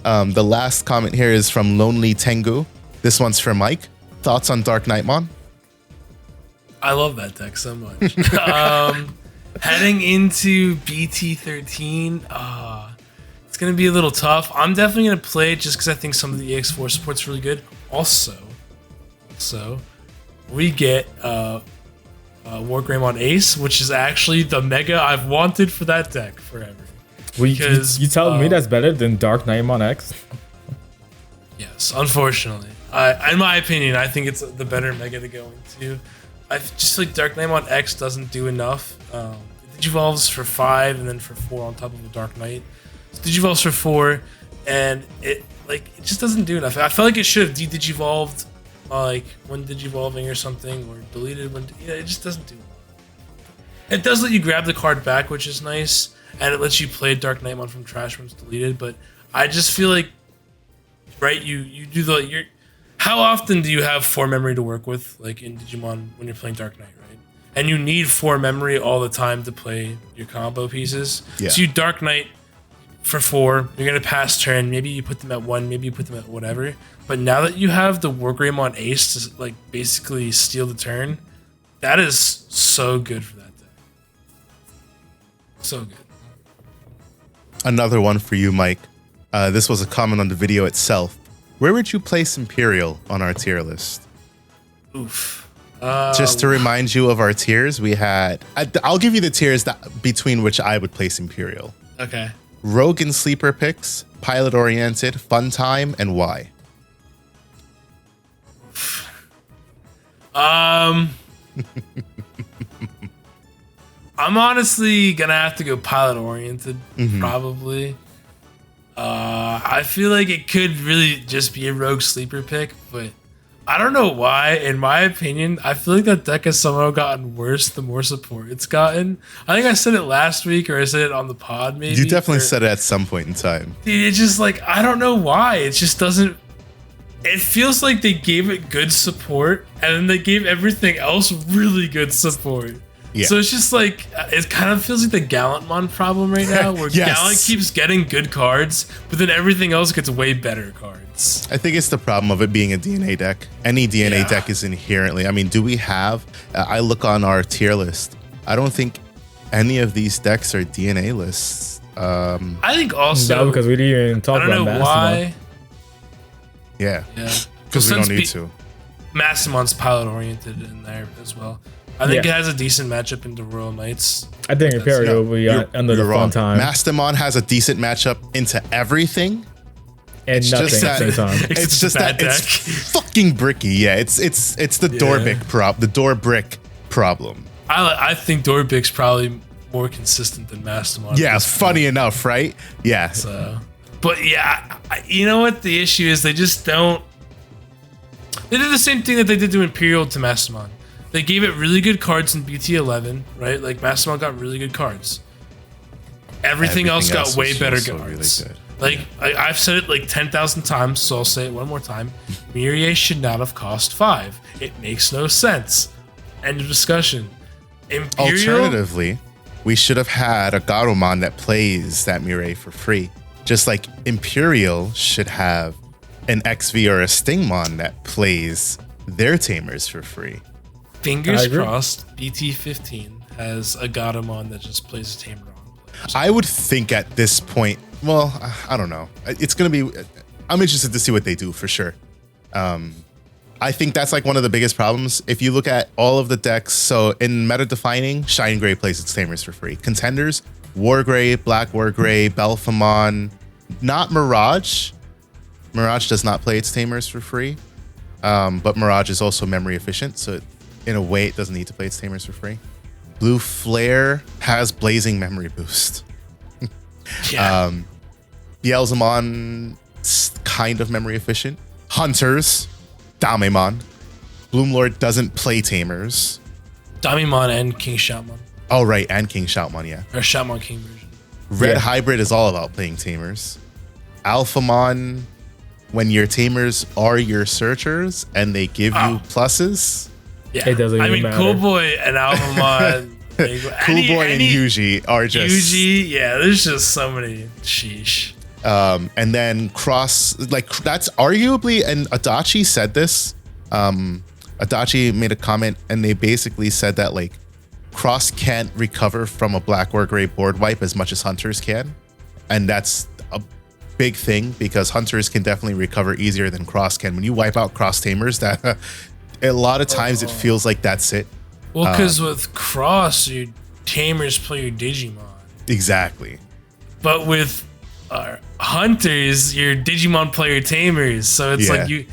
The last comment here is from Lonely Tengu. This one's for Mike. Thoughts on Dark Knightmon? I love that deck so much. Heading into BT-13, it's going to be a little tough. I'm definitely going to play it just because I think some of the EX4 support's really good. Also, we get War Greymon Ace, which is actually the mega I've wanted for that deck forever. Well, Because, you telling me that's better than Dark Knightmon X? Yes, unfortunately. In my opinion, I think it's the better mega to go into. I just like Dark Knightmon X doesn't do enough. It Digivolves for 5 and then for 4 on top of a Dark Knight. So Digivolves for 4 and it just doesn't do enough. I felt like it should have de-Digivolved like when Digivolving or something, or deleted when it just doesn't do it. It does let you grab the card back, which is nice, and it lets you play Dark Knightmon from trash when it's deleted, but I just feel like you do how often do you have 4 memory to work with, like in Digimon when you're playing Dark Knight, right? And you need 4 memory all the time to play your combo pieces. Yeah. So you Dark Knight for 4, you're gonna pass turn, maybe you put them at 1, maybe you put them at whatever. But now that you have the War Greymon Ace to like basically steal the turn, that is so good for that deck. So good. Another one for you, Mike. This was a comment on the video itself. Where would you place Imperial on our tier list? Oof. Just to remind you of our tiers, we had... I'll give you the tiers between which I would place Imperial. Okay. Rogue and Sleeper picks, Pilot Oriented, Fun Time, and why? I'm honestly gonna have to go pilot oriented, probably. I feel like it could really just be a rogue sleeper pick, but I don't know why. In my opinion, I feel like that deck has somehow gotten worse the more support it's gotten. I think I said it last week, or I said it on the pod, maybe. You definitely said it at some point in time. Dude, it's just like, I don't know why. It just doesn't. It feels like they gave it good support, and then they gave everything else really good support. Yeah. So it's just like, it kind of feels like the Gallantmon problem right now, where Yes. Gallant keeps getting good cards, but then everything else gets way better cards. I think it's the problem of it being a DNA deck. Any DNA Yeah. deck is inherently... I mean, do we have... I look on our tier list. I don't think any of these decks are DNA lists. I think also... No, because we didn't even talk I don't about know Mastamon. why. Yeah. Yeah. Because we don't Since need to. Mastamon's pilot oriented in there as well. I think Yeah. it has a decent matchup into Royal Knights. I think Imperial will be under the fun time Mastamon has a decent matchup into everything. and nothing just at the same time. Except It's just bad that deck. it's fucking bricky. Yeah, it's the door brick problem. I think Dorbik's probably more consistent than Mastamon. Yeah, funny enough, right? Yeah. So, but yeah, you know what the issue is? They just don't. They did the same thing that they did to Imperial to Mastamon. They gave it really good cards in BT-11, right? Like Mastamon got really good cards. Everything else got else way was better also cards. really good. Like I've said it like 10,000 times, so I'll say it one more time. Mirie should not have cost 5. It makes no sense. End of discussion. Imperial. Alternatively, we should have had a Garomon that plays that Mirai for free. Just like Imperial should have an XV or a Stingmon that plays their tamers for free. Fingers I agree. crossed, BT-15 has a Gatomon that just plays a Tamer on play. I would think at this point, well, I don't know. It's going to be, I'm interested to see what they do for sure. I think that's like one of the biggest problems. If you look at all of the decks, so in meta defining, Shine Gray plays its tamers for free. Contenders, War Gray, Black War Gray, Belphamon, not Mirage. Mirage does not play its tamers for free. But Mirage is also memory efficient, so in a way it doesn't need to play its tamers for free. Blue Flare has Blazing Memory Boost. Beelzemon, kind of memory efficient. Hunters, Damemon. Bloomlord doesn't play tamers. Damemon and King Shoutmon. Oh, right, and King Shoutmon, yeah. Or Shoutmon King version. Red Hybrid is all about playing tamers. Alphamon, when your tamers are your searchers and they give you pluses. Yeah, it doesn't even matter. Cool Boy and Alphamon. Cool Boy and Yuji are just... Yuji, yeah, there's just so many. Sheesh. And then Cross, like, that's arguably, and Adachi said this. Adachi made a comment and they basically said that, like, Cross can't recover from a Black or Gray board wipe as much as Hunters can. And that's a big thing because Hunters can definitely recover easier than Cross can. When you wipe out Cross Tamers, that a lot of times it feels like that's it. Well, because with Cross, your Tamers play your Digimon. Exactly. But with Hunters, your Digimon play your Tamers. So it's like you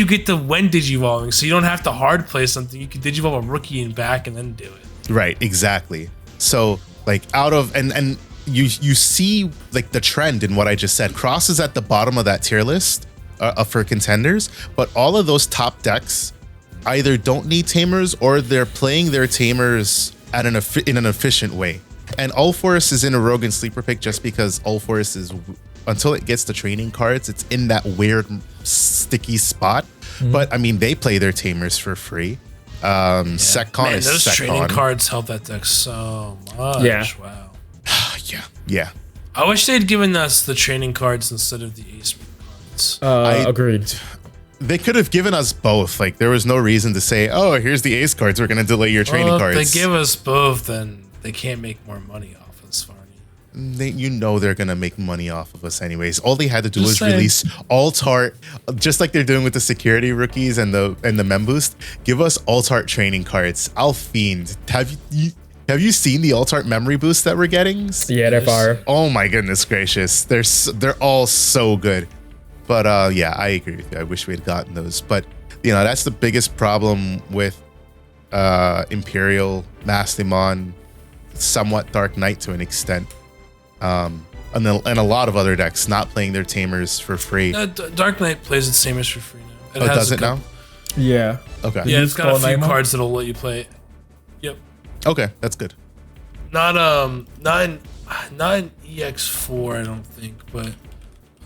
get the when Digivolving, so you don't have to hard play something. You can Digivolve a rookie and back and then do it. Right, exactly. So like out of and you see like the trend in what I just said. Cross is at the bottom of that tier list for contenders, but all of those top decks either don't need tamers or they're playing their tamers at in an efficient way. And Ulforce is in a Rogue and Sleeper pick just because Ulforce is, until it gets the training cards, it's in that weird sticky spot. But I mean, they play their tamers for free. Secon is those Secon. training cards help that deck so much. Yeah. Wow. Yeah. I wish they'd given us the training cards instead of the Ace cards. Agreed. They could have given us both. Like, there was no reason to say, oh, here's the Ace cards. We're going to delay your training cards. If they give us both, then they can't make more money off us, Varni. You know they're going to make money off of us anyways. All they had to do was release Alt-Art, just like they're doing with the security rookies and the Mem Boost. Give us Alt-Art training cards. I'll fiend. Have you seen the Alt-Art memory boost that we're getting? Yeah, they're fire. Oh my goodness gracious. They're all so good. But yeah, I agree with you. I wish we had gotten those. But, you know, that's the biggest problem with Imperial, Mastimon, somewhat Dark Knight to an extent. And a lot of other decks not playing their tamers for free. Dark Knight plays its tamers for free now. Does it now? Yeah. Okay. Yeah, it's got a few cards that'll let you play it. Yep. Okay, that's good. Not in EX4, I don't think, but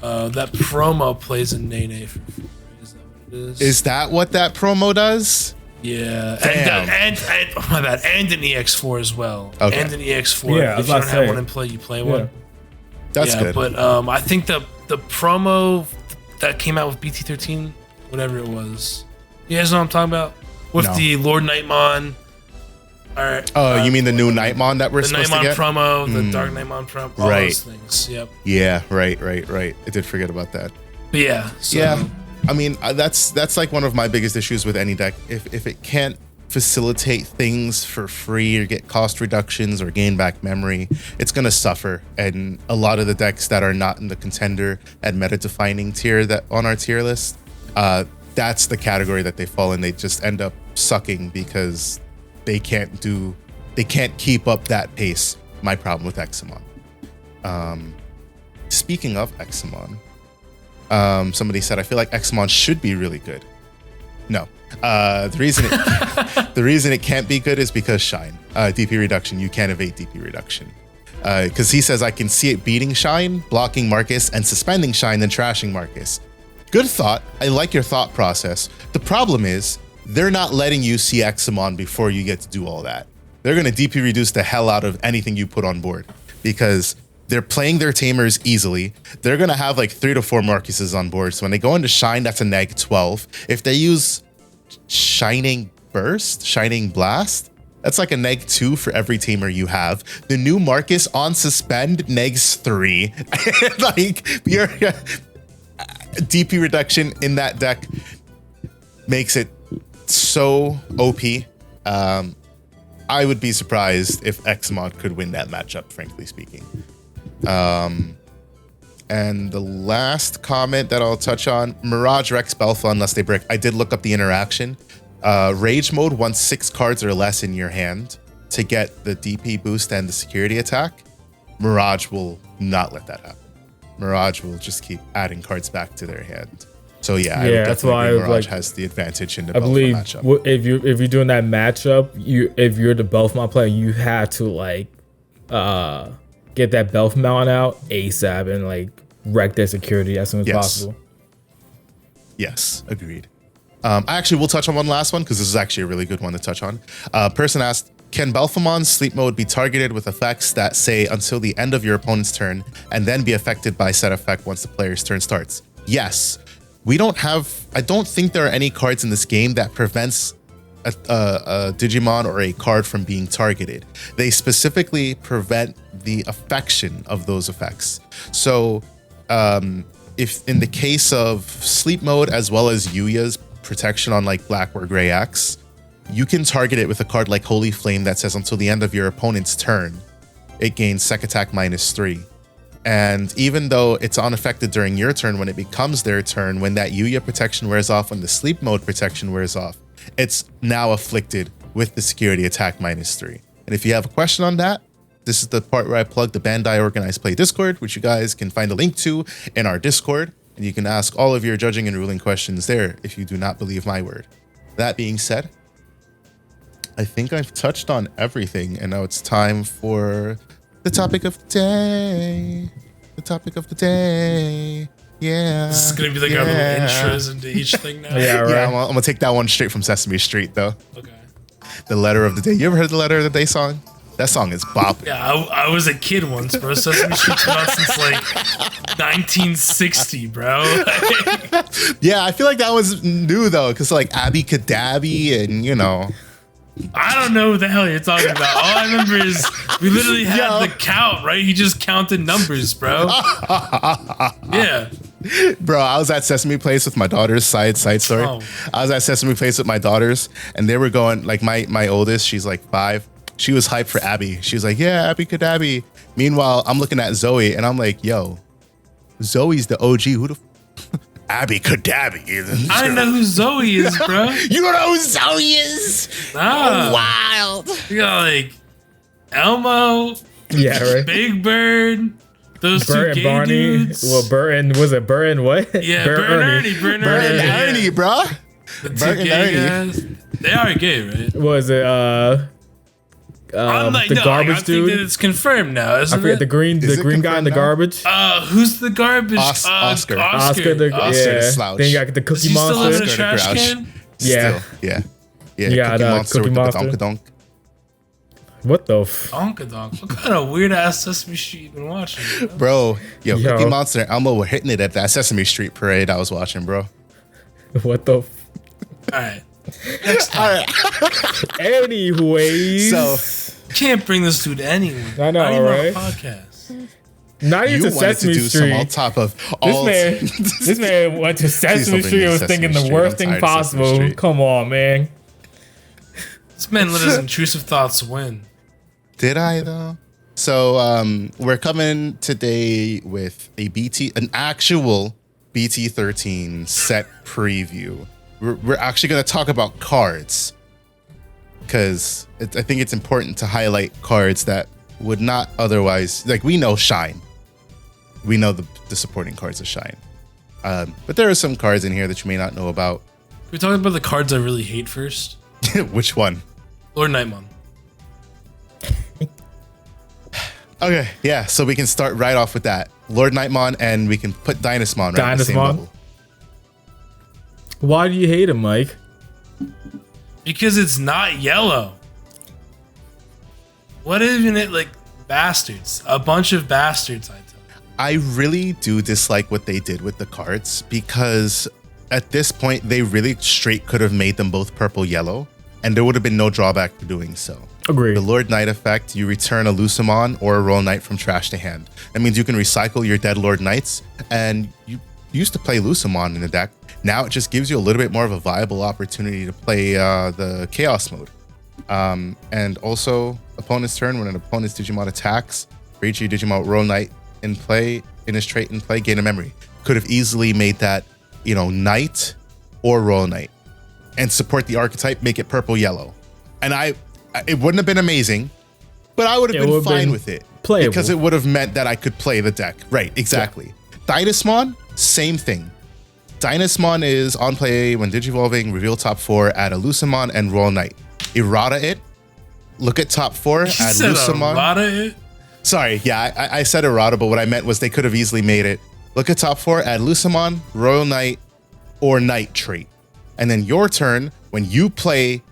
that promo plays in Nene for free. Is that what it is? Is that what that promo does? Yeah. Damn. And oh my bad, and in EX4 as well. Okay. And in EX4. Yeah, if you don't have one in play, you play one. That's good. But I think the promo that came out with BT-13, whatever it was. You guys know what I'm talking about? With the Lord Nightmon. You mean the new Nightmon that we're supposed to get? The Nightmon promo, the Dark Nightmon promo, all those things. Yep. Yeah, right. I did forget about that. But yeah. So. Yeah. I mean, that's like one of my biggest issues with any deck. If it can't facilitate things for free or get cost reductions or gain back memory, it's going to suffer. And a lot of the decks that are not in the contender and meta defining tier that on our tier list, that's the category that they fall in. They just end up sucking because they can't keep up that pace. My problem with Examon. Speaking of Examon, somebody said, I feel like Examon should be really good. No. The reason it can't be good is because Shine. DP reduction. You can't evade DP reduction. Because he says, I can see it beating Shine, blocking Marcus, and suspending Shine, then trashing Marcus. Good thought. I like your thought process. The problem is, they're not letting you see Examon before you get to do all that. They're going to DP reduce the hell out of anything you put on board because they're playing their tamers easily. They're going to have like 3 to 4 Marcuses on board. So when they go into Shine, that's a neg 12. If they use Shining Burst, Shining Blast, That's like a -2 for every tamer you have. The new Marcus on suspend, -3. Like, your DP reduction in that deck makes it so OP. I would be surprised if Xmod could win that matchup, frankly speaking. And the last comment that I'll touch on, Mirage Rex Belfa unless they break. I did look up the interaction. Rage mode wants 6 cards or less in your hand to get the DP boost and the security attack. Mirage will not let that happen. Mirage will just keep adding cards back to their hand. So yeah, I would that's why Mirage has the advantage in the Belfa believe matchup. if you're doing that matchup, if you're the Belfmont player, you have to like get that Belfmont out ASAP and like wreck their security as soon as possible. Yes, agreed. I actually will touch on one last one because this is actually a really good one to touch on. Person asked, can Belfamon's sleep mode be targeted with effects that say until the end of your opponent's turn and then be affected by said effect once the player's turn starts? Yes. I don't think there are any cards in this game that prevents a Digimon or a card from being targeted. They specifically prevent the affection of those effects. So if in the case of sleep mode as well as Yuya's protection on like Black or Gray Axe, you can target it with a card like Holy Flame that says until the end of your opponent's turn, it gains sec attack -3. And even though it's unaffected during your turn, when it becomes their turn, when that Yuya protection wears off, when the sleep mode protection wears off, it's now afflicted with the security attack -3. And if you have a question on that, this is the part where I plug the Bandai Organized Play Discord, which you guys can find a link to in our Discord. And you can ask all of your judging and ruling questions there if you do not believe my word. That being said, I think I've touched on everything, and now it's time for the topic of the day. The topic of the day. Yeah. This is going to be like our little intros into each thing now. Yeah, right. Yeah, I'm going to take that one straight from Sesame Street, though. Okay. The letter of the day. You ever heard the letter of the day song? That song is bopping. Yeah, I was a kid once, bro. Sesame Street's been out since like 1960, bro. Yeah, I feel like that was new, though, because like Abby Cadabby and, you know. I don't know what the hell you're talking about. All I remember is we literally had the count, right? He just counted numbers, bro. Yeah. Bro, I was at Sesame Place with my daughters. Side story. Oh. I was at Sesame Place with my daughters, and they were going, like, my oldest, she's like 5. She was hyped for Abby. She was like, yeah, Abby Cadabby. Meanwhile, I'm looking at Zoe, and I'm like, yo, Zoe's the OG. Who the Abby Cadabby. I don't know who Zoe is, bro. You don't know who Zoe is? Nah. Wild. You got like Elmo, Yeah, right. Big Bird, those Bert two and gay Barney. dudes. Well, Bert and was it Bert and what? Yeah, Bert Bert and Ernie. Bert and Bert and Ernie, Ernie, yeah. bro. The two Bert and gay Ernie. guys. They are gay, right? Was it I'm like, the no, garbage I think dude? that it's confirmed now, I isn't forget it? the green Is it guy in the confirmed now? garbage. Who's the garbage? Oscar. Oscar the Oscar the slouch. Then you got the Is Cookie he still in Monster. the Oscar the trash Grouch. can? Yeah. Still, yeah. You got, Cookie Monster Cookie with Monster. the Donkadonk. What the? Onkadonk. What kind of weird ass Sesame Street you been watching? Bro, yo, Yo. Cookie Monster and Elmo were hitting it at that Sesame Street parade I was watching, bro. What the? All right. Next time. Anyways, So, Can't bring this dude anywhere. I know, Not even on a right? podcast. not you even to wanted to Sesame do some on Street. top of all. This man went to Sesame something Street and was Sesame thinking the Street. worst I'm thing tired of Sesame possible. Street. Come on, man. This man let his intrusive thoughts win. Did I though? So we're coming today with an actual BT-13 set preview. We're actually going to talk about cards because I think it's important to highlight cards that would not otherwise, like we know Shine. We know the supporting cards of Shine. But there are some cards in here that you may not know about. We're talking about the cards I really hate first. Which one? Lord Nightmon. Okay, yeah, so we can start right off with that. Lord Nightmon, and we can put Dynasmon right in the same Dynasmon? level. Why do you hate him, Mike? Because it's not yellow. What isn't it like? Bastards. A bunch of bastards, I tell you. I really do dislike what they did with the cards because at this point, they really straight could have made them both purple yellow and there would have been no drawback to doing so. Agreed. The Lord Knight effect, you return a Lucamon or a Royal Knight from trash to hand. That means you can recycle your dead Lord Knights, and you used to play Lucamon in the deck. Now it just gives you a little bit more of a viable opportunity to play the Chaos mode. And also, opponent's turn, when an opponent's Digimon attacks, for each of your Digimon Royal Knight in play, in his trait in play, gain a memory. Could have easily made that, Knight or Royal Knight, and support the archetype, make it purple-yellow. And it wouldn't have been amazing, but I would have been fine with it. Playable. Because it would have meant that I could play the deck. Right, exactly. Yeah. Dynasmon, same thing. Dynasmon is on play when Digivolving, reveal top 4, add a Lucamon and Royal Knight. Errata it, look at top 4, add Lucamon. Errata it? Sorry, yeah, I said errata, but what I meant was they could have easily made it. Look at top 4, add Lucamon, Royal Knight, or Knight trait. And then your turn, when you play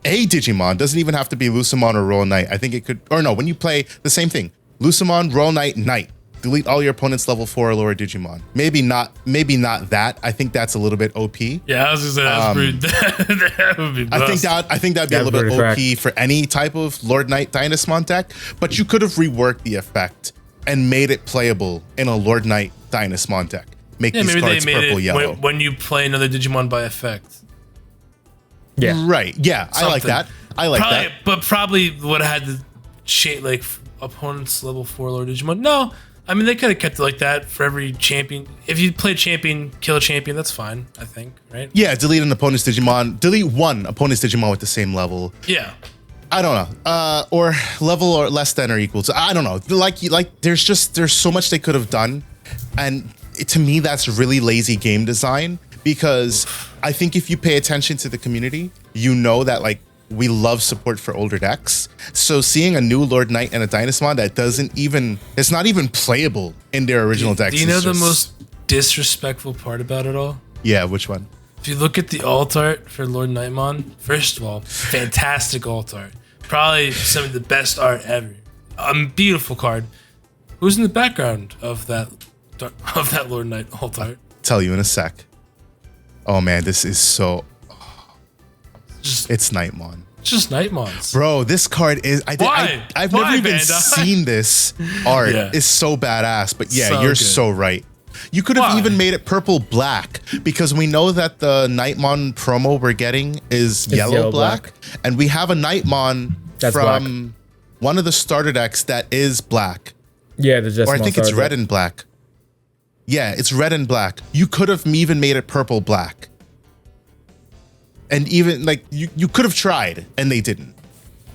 a Digimon, doesn't even have to be Lucamon or Royal Knight. I think it could, or no, when you play the same thing, Lucamon, Royal Knight, Knight. Delete all your opponent's level 4 or lower Digimon. Maybe not that. I think that's a little bit OP. Yeah, I was gonna say that's pretty, that would be bust. I think that'd be a little bit OP for any type of Lord Knight Dynasmon deck, but you could have reworked the effect and made it playable in a Lord Knight Dynasmon deck. Make these cards purple yellow. When you play another Digimon by effect. Yeah. Right. Yeah. Something. I like that. That. But probably would have had to change like opponent's level 4 Lord Digimon. No. I mean, they could have kept it like that for every champion. If you play champion, kill a champion, that's fine, I think, right? Yeah, delete an opponent's Digimon. Delete one opponent's Digimon with the same level. Yeah. I don't know. Or level or less than or equal to. I don't know. Like there's so much they could have done. And to me, that's really lazy game design, because I think if you pay attention to the community, you know that we love support for older decks. So seeing a new Lord Knight and a Dynasmon that it's not even playable in their original decks. Do you know the most disrespectful part about it all? Yeah, which one? If you look at the alt art for Lord Knightmon, first of all, fantastic alt art. Probably some of the best art ever. Beautiful card. Who's in the background of that Lord Knight alt art? Tell you in a sec. Oh man, this is so... It's Knightmon. Just Knightmons. Bro, this card is... I've never even seen this art. Yeah. It's so badass. But yeah, So you're good. so right. You could have even made it purple-black, because we know that the Knightmon promo we're getting is yellow-black. And we have a Knightmon from one of the starter decks that is black. Yeah, or I think it's red and black. Yeah, it's red and black. You could have even made it purple-black. And even you could have tried, and they didn't.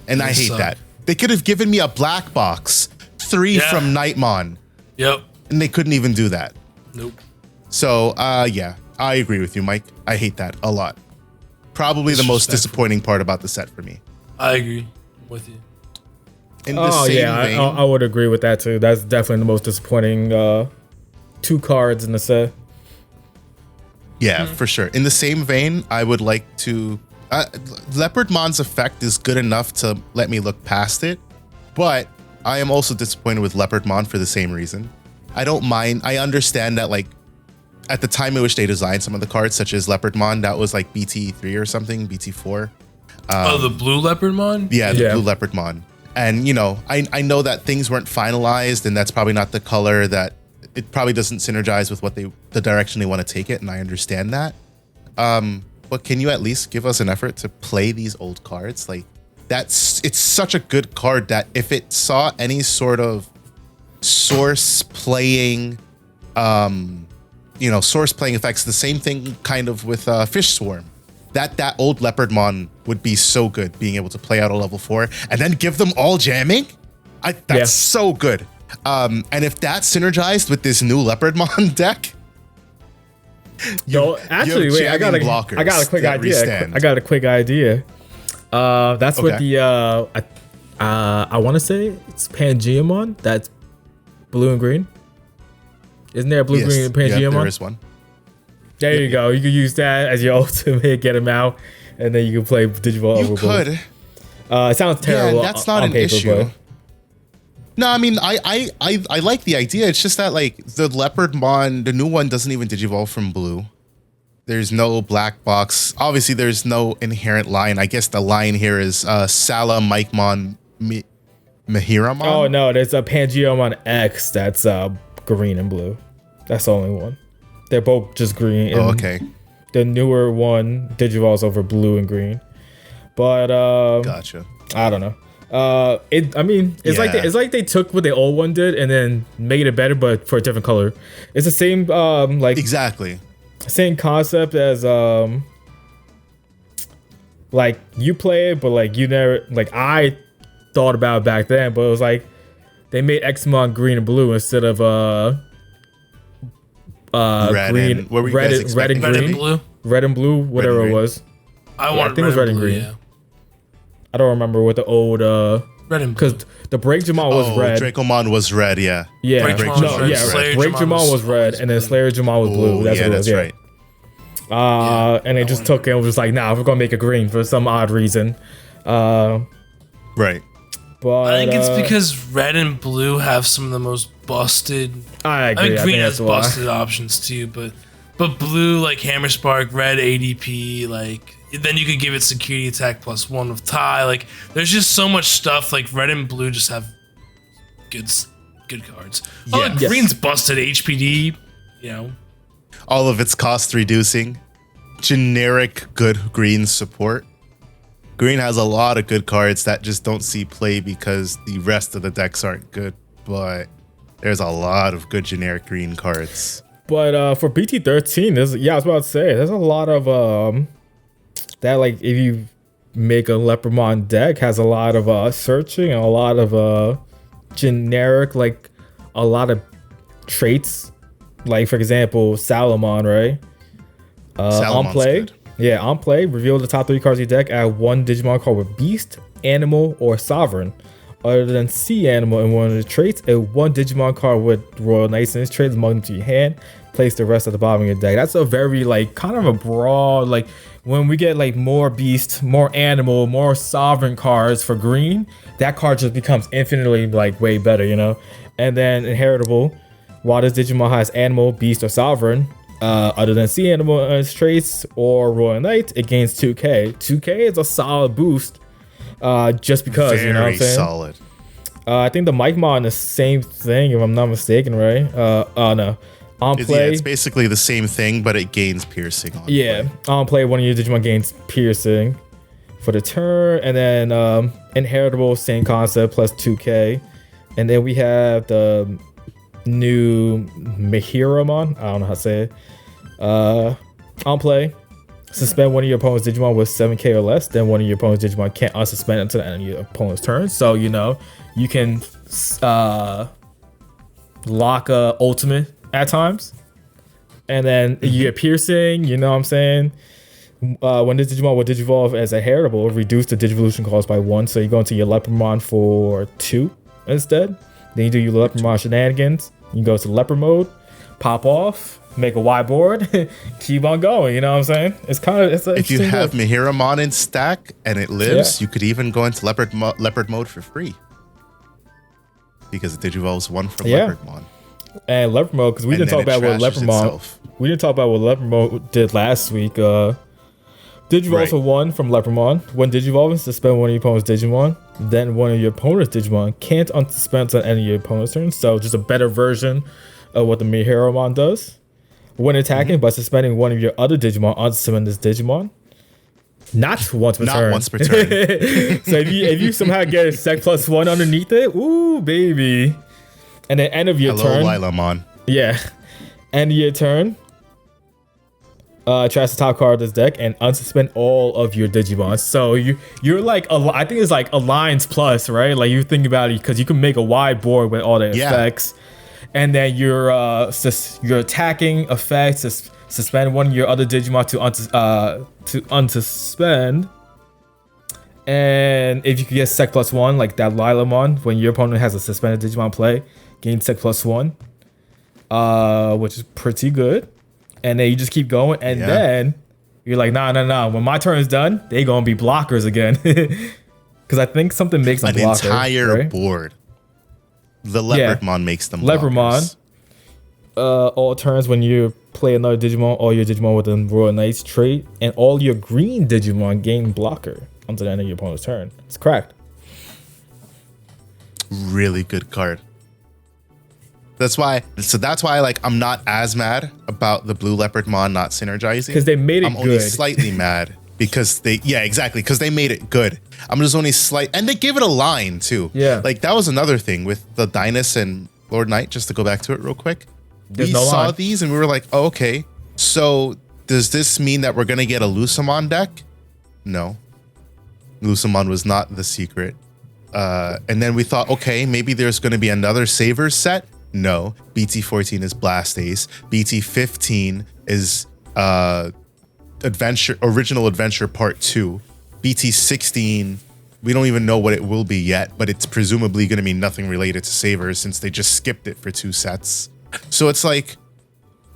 And I hate that. They could have given me a black box, 3 from Knightmon. Yep. And they couldn't even do that. Nope. So, yeah, I agree with you, Mike. I hate that a lot. Probably the most disappointing part about the set for me. I agree with you. In the same vein, I would agree with that too. That's definitely the most disappointing 2 cards in the set. Yeah, for sure. In the same vein, I would like to... Leopardmon's effect is good enough to let me look past it, but I am also disappointed with Leopardmon for the same reason. I don't mind. I understand that, at the time in which they designed some of the cards, such as Leopardmon, that was BT-3 or something, BT-4. The blue Leopardmon? Yeah, the blue Leopardmon. And, I know that things weren't finalized, and that's probably not the color that... It probably doesn't synergize with the direction they want to take it, and I understand that. But can you at least give us an effort to play these old cards? It's such a good card that if it saw any sort of source playing effects, the same thing kind of with Fish Swarm. That old Leopardmon would be so good, being able to play out a level 4 and then give them all jamming. That's so good. And if that synergized with this new Leopardmon deck, I got a quick idea. I got a quick idea. That's what I want to say it's Pangeamon. That's blue and green. Isn't there a blue green Pangeamon? Yeah, there is one. There you go. You can use that as your ultimate, get him out, and then you can play Digivolve. You could. It sounds terrible. Yeah, that's not on an paper, issue. But... No, I mean, I like the idea. It's just that the Leopardmon, the new one, doesn't even Digivolve from blue. There's no black box. Obviously, there's no inherent line. I guess the line here is Sala, Mikemonn, Mihiramon. Oh no, there's a Pangeomon X that's green and blue. That's the only one. They're both just green. Oh, okay. The newer one Digivolves over blue and green. But gotcha. I don't know. It's like they took what the old one did and then made it better, but for a different color. It's the same exactly same concept as like you play it, but like you never like I thought about it back then, but it was like they made Xmon green and blue instead of red green, and what were you red, guys red and expecting? green, red and blue, whatever it was. I think it was red and green. Yeah. I don't remember what the old red and blue. because the Breakjamon was red. Dracomon was red, yeah. Yeah, Breakjamon was red. Slayer Breakjamon was red, and then Slayer Jamon was blue. That's what it was. Right. And they just took it and was just like, nah, we're gonna make it green for some odd reason. Right. But I think it's because red and blue have some of the most busted. I agree. I mean, green has that's why. busted options too, but blue like Hammer Spark, red ADP, like then you could give it security attack +1 with tie. Like there's just so much stuff. Like red and blue just have good cards. Oh, like Yes. green's busted HPD. You know, All of its cost reducing, generic good green support. Green has a lot of good cards that just don't see play because the rest of the decks aren't good, but there's a lot of good generic green cards. But for BT-13, I was about to say, there's a lot of that. Like if you make a Leopardmon deck, has a lot of searching and a lot of generic, like a lot of traits. Like for example, Salamon, right? On play. Good. Yeah, on play, reveal the top 3 cards of your deck. Add 1 Digimon card with Beast, Animal, or Sovereign. Other than Sea Animal in one of the traits, a 1 Digimon card with Royal Knights in its traits among into your hand. Place the rest at the bottom of your deck. That's a very like kind of a broad like when we get like more Beast, more Animal, more Sovereign cards for green, that card just becomes infinitely like way better, you know. And then inheritable, while this Digimon has Animal, Beast, or Sovereign. Other than Sea Animal and its traits or Royal Knight, it gains 2k. 2k is a solid boost. Just because, Very you know what I'm saying? solid. I think the Mikemonn is the same thing, if I'm not mistaken, right? No. On play, It's basically the same thing, but it gains piercing on play. on play, one of your Digimon gains piercing for the turn, and then inheritable, same concept, plus 2k. And then we have the new Mihiramon. I don't know how to say it. On play, suspend one of your opponent's Digimon with 7k or less. Then one of your opponent's Digimon can't unsuspend until the end of your opponent's turn. So you know you can lock a ultimate at times, and then you get piercing. You know what I'm saying? When this Digimon will Digivolve as a heritable, reduce the Digivolution cost by 1. So you go into your Leopardmon for 2 instead. Then you do your Leopardmon shenanigans. You go to leopard mode, pop off, make a Y board, keep on going. You know what I'm saying? It's kind of If you have Mihiramon in stack and it lives, you could even go into leopard mode for free because it Digivolves 1 from Leopardmon. And leopard mode, because we didn't talk about what leopard mode did last week. Digivolve for 1 from Leopardmon. When Digivolving, suspend one of your opponent's Digimon. Then one of your opponent's Digimon can't unsuspend until the end of your opponent's turn. So just a better version of what the Mihiramon does. When attacking, by suspending one of your other Digimon, unsuspend this Digimon. Not once per turn. Not once per turn. So if you somehow get a sec +1 underneath it, ooh, baby. And then end of your turn. Hello, Lilamon. Yeah. End of your turn. Trash the top card of this deck and unsuspend all of your Digimon. So you're like I think it's like Alliance Plus, right? Like you think about it because you can make a wide board with all the effects, and then your attacking effects suspend one of your other Digimon to unsuspend. And if you could get sec +1 like that Lilamon, when your opponent has a suspended Digimon play, gain sec +1, which is pretty good. And then you just keep going, and then you're like, nah. When my turn is done, they gonna be blockers again, because I think something makes them blockers. An entire right? board. The Leopardmon makes them blockers. Leopardmon. All turns when your play another Digimon, all your Digimon within Royal Knight's trait, and all your green Digimon gain blocker until the end of your opponent's turn. It's cracked. Really good card. That's why like I'm not as mad about the Blue Leopard Mon not synergizing. Because they made it I'm only slightly mad because because they made it good. I'm just only and they give it a line too. Yeah. Like that was another thing with the Dynas and Lord Knight, just to go back to it real quick. There's we no saw line. these and we were like, oh, okay, so does this mean that we're gonna get a Lucamon deck? No. Lucamon was not the secret. And then we thought, okay, maybe there's gonna be another Savers set. No, BT-14 is Blast Ace. BT-15 is Original Adventure Part 2. BT-16, we don't even know what it will be yet, but it's presumably going to be nothing related to Savers since they just skipped it for 2 sets. So it's like,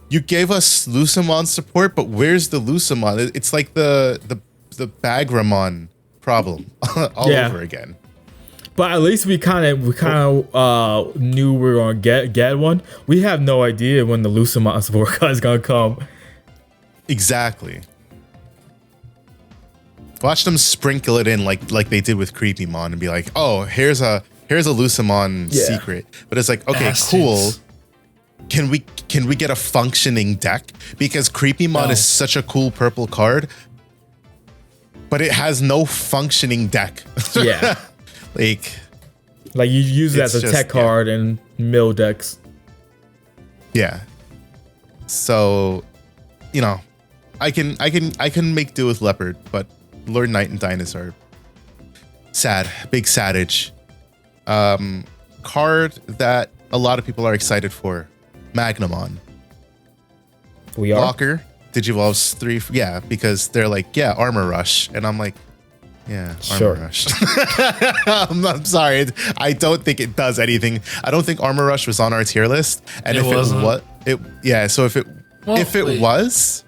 you gave us Lucamon support, but where's the Lucamon? It's like the Bagramon problem all over again. But at least we kind of knew we were gonna get one. We have no idea when the Lucamon support card is gonna come. Exactly. Watch them sprinkle it in like they did with Creepymon and be like, oh, here's a Lucamon secret. But it's like, okay, cool. Can we get a functioning deck? Because Creepymon is such a cool purple card, but it has no functioning deck. Yeah. Like you use it as a tech card in mill decks. Yeah. So, I can make do with Leopard, but Lord Knight and Dynas are sad. Big sadage. Card that a lot of people are excited for. Magnamon. We are. Blocker. Digivolves 3. Yeah, because they're like, yeah, Armor Rush. And I'm like, yeah, Armor Rush. I'm sorry. I don't think it does anything. I don't think Armor Rush was on our tier list. And if wasn't. So if it was,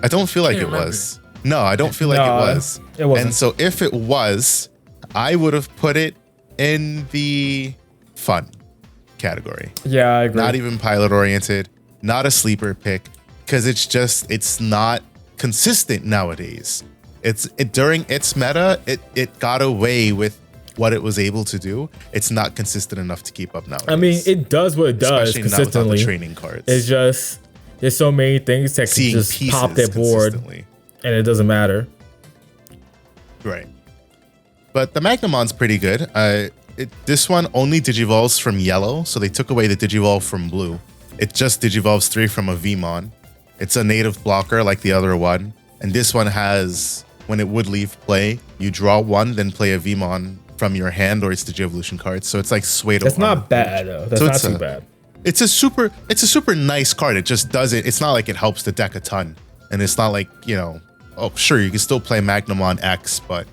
I don't feel like it was. No, I don't feel like it was. It wasn't. And so if it was, I would have put it in the fun category. Yeah, I agree. Not even pilot oriented, not a sleeper pick, because it's not consistent nowadays. During its meta, it got away with what it was able to do. It's not consistent enough to keep up nowadays. I mean, it does what it does Especially consistently. not without the training cards. It's just there's so many things that can just pop their board, and it doesn't matter. Right. But the Magnamon's pretty good. This one only digivolves from yellow, so they took away the digivolve from blue. It just digivolves 3 from a Vmon. It's a native blocker like the other one. And this one has, when it would leave play, you draw 1, then play a Vmon from your hand or its Digievolution card. So it's like Suedo. That's not bad though. That's not too bad. It's a super nice card. It just doesn't, it's not like it helps the deck a ton. And it's not like, oh sure, you can still play Magnamon X, but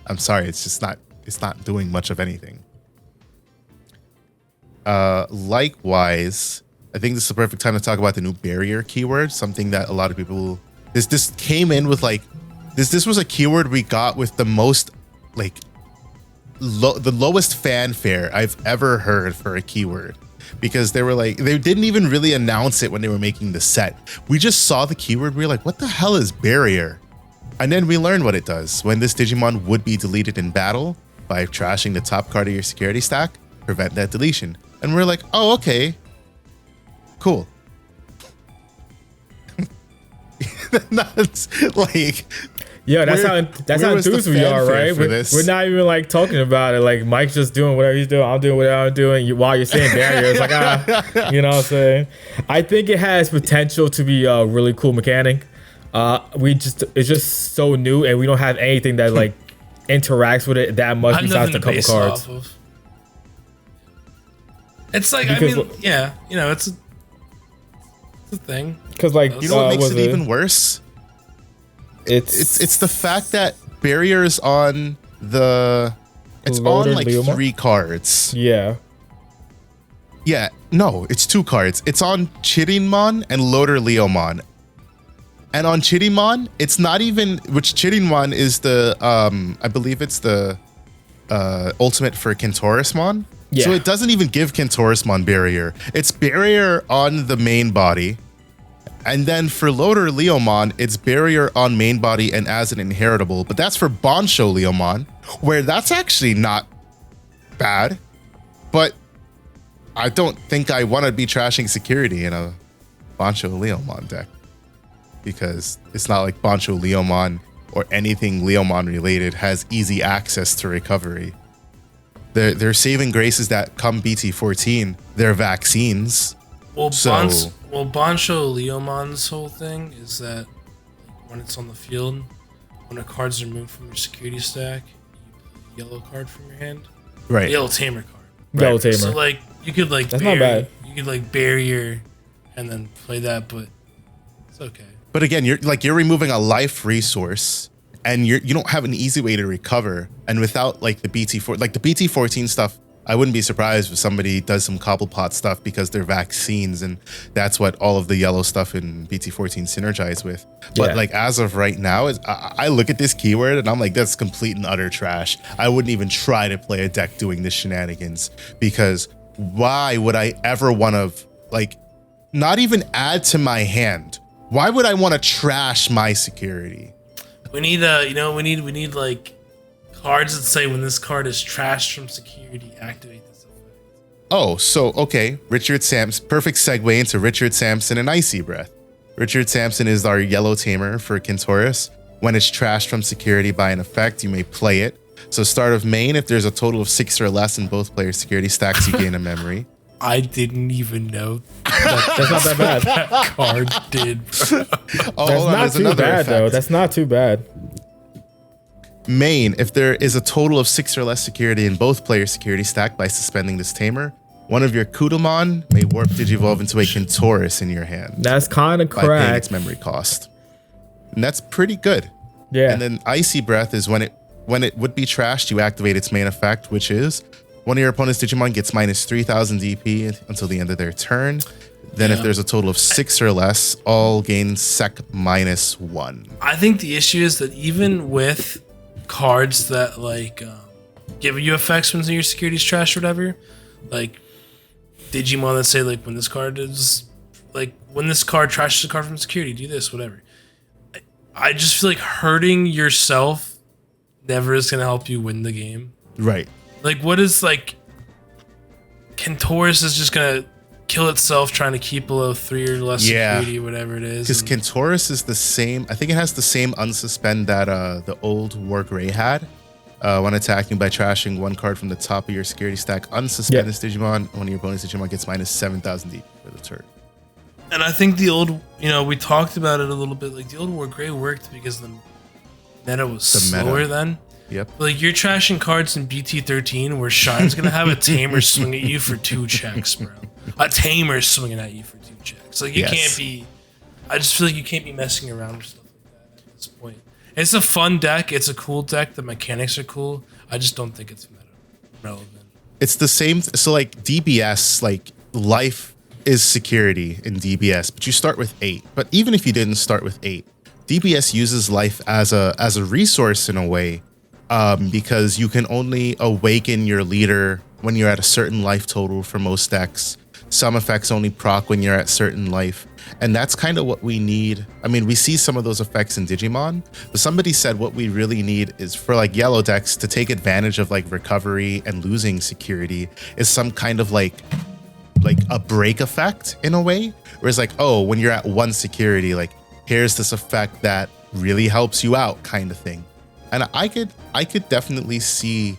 I'm sorry, it's not doing much of anything. Likewise, I think this is the perfect time to talk about the new barrier keyword, something that a lot of people, this came in with like, this was a keyword we got with the most, like, the lowest fanfare I've ever heard for a keyword, because they were like, they didn't even really announce it when they were making the set. We just saw the keyword, we were like, what the hell is barrier? And then we learned what it does. When this Digimon would be deleted in battle, by trashing the top card of your security stack, prevent that deletion. And we're like, oh, okay, cool. That's like, yeah, that's how enthused we are, right? We're not even like talking about it. Like Mike's just doing whatever he's doing. I'm doing whatever I'm doing. While you're saying barriers, like you know what I'm saying? I think it has potential to be a really cool mechanic. It's just so new, and we don't have anything that like interacts with it that much besides the couple cards. It's like, because, I mean, yeah, it's a thing. Because like, what makes it even worse? It's the fact that barrier is on it's on like Leomon? 3 cards. Yeah. Yeah, no, it's 2 cards. It's on Chirinmon and Loader Leomon. And on Chirinmon, it's not even, which Chirinmon is the, I believe it's the ultimate for Kentaurismon. Yeah. So it doesn't even give Kentorismon barrier. It's barrier on the main body. And then for Loader Leomon, it's barrier on main body and as an inheritable. But that's for Bonsho Leomon, where that's actually not bad. But I don't think I want to be trashing security in a Bonsho Leomon deck. Because it's not like Bonsho Leomon or anything Leomon related has easy access to recovery. Their saving graces that come BT-14, they're vaccines. Well, Bonsho Leomon's whole thing is that when it's on the field, when a card's removed from your security stack, you play a yellow card from your hand. Right. Yellow Tamer card. Yellow Tamer. So like you could like that's not bad. You could like barrier and then play that, but it's okay. But again, you're removing a life resource, and you don't have an easy way to recover. And without like the BT-14 stuff, I wouldn't be surprised if somebody does some Cobblepot stuff because they're vaccines, and that's what all of the yellow stuff in BT-14 synergize with. But like as of right now, I look at this keyword and I'm like, that's complete and utter trash. I wouldn't even try to play a deck doing this shenanigans, because why would I ever want to like not even add to my hand? Why would I want to trash my security? We need we need like cards that say when this card is trashed from security, activate this effect. Oh, so okay, Richard Sampson. Perfect segue into Richard Sampson and Icy Breath. Richard Sampson is our yellow tamer for Kentoris. When it's trashed from security by an effect, you may play it. So start of main, if there's a total of 6 or less in both players' security stacks, you gain a memory. I didn't even know that's not that bad. that card did. That's not too bad though. That's not too bad. Main, if there is a total of 6 or less security in both players' security stack by suspending this tamer, one of your Kudamon may warp Digivolve into a Kentoris in your hand. That's kind of by paying correct. its memory cost. And that's pretty good. Yeah. And then Icy Breath is when it would be trashed, you activate its main effect, which is one of your opponent's Digimon gets minus 3,000 DP until the end of their turn. Then if there's a total of 6 or less, all gain sec -1. I think the issue is that even with cards that like give you effects when your security's trash or whatever, like Digimon that say like when this card trashes a card from security, do this, whatever. I just feel like hurting yourself never is gonna help you win the game. Right. Like what is like Kentoris is just gonna kill itself trying to keep below 3 or less security, whatever it is. Because Kentoris is the same. I think it has the same unsuspend that the old War Grey had. When attacking by trashing one card from the top of your security stack, unsuspend this Digimon. One of your opponent's Digimon gets minus 7,000 DP for the turn. And I think the old, we talked about it a little bit. Like the old War Grey worked because the meta was slower then. Yep. Like you're trashing cards in BT-13 where Shine's gonna have a tamer swing at you for 2 checks, bro. A tamer swinging at you for 2 checks. Like you can't be. I just feel like you can't be messing around with stuff like that at this point. It's a fun deck. It's a cool deck. The mechanics are cool. I just don't think it's meta relevant. It's the same. So like DBS, like life is security in DBS, but you start with 8. But even if you didn't start with 8, DBS uses life as a resource in a way, because you can only awaken your leader when you're at a certain life total for most decks. Some effects only proc when you're at certain life. And that's kind of what we need. I mean, we see some of those effects in Digimon, but somebody said what we really need is for like yellow decks to take advantage of like recovery and losing security is some kind of like a break effect in a way. Where it's like, oh, when you're at 1 security, like here's this effect that really helps you out kind of thing. And I could definitely see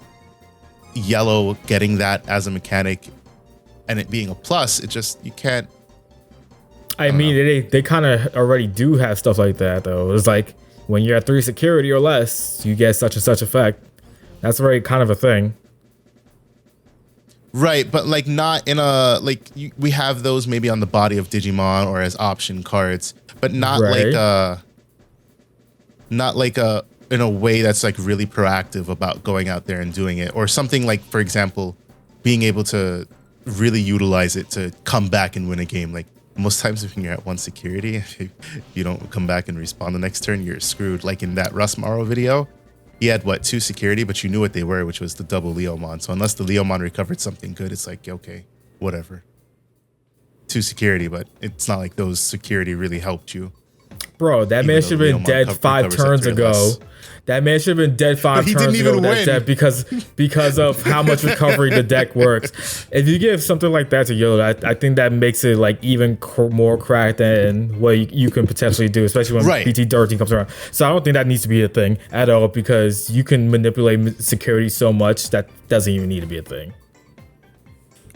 yellow getting that as a mechanic and it being a plus. It just, you can't. I mean, they kind of already do have stuff like that, though. It's like when you're at 3 security or less, you get such and such effect. That's already kind of a thing. Right, but like not in a, like we have those maybe on the body of Digimon or as option cards, but not like in a way that's like really proactive about going out there and doing it, or something like, for example, being able to really utilize it to come back and win a game. Like most times when you're at 1 security, if you don't come back and respawn the next turn, you're screwed. Like in that Russ Morrow video, he had what, 2 security, but you knew what they were, which was the double Leomon. So unless the Leomon recovered something good, it's like, okay, whatever. 2 security, but it's not like those security really helped you. Bro, that man should have been dead 5 turns ago. That man should have been dead 5 turns ago. That deck because of how much recovery the deck works. If you give something like that to Yolo, I think that makes it like even more cracked than what you can potentially do, especially when BT-13 comes around. So I don't think that needs to be a thing at all, because you can manipulate security so much that doesn't even need to be a thing.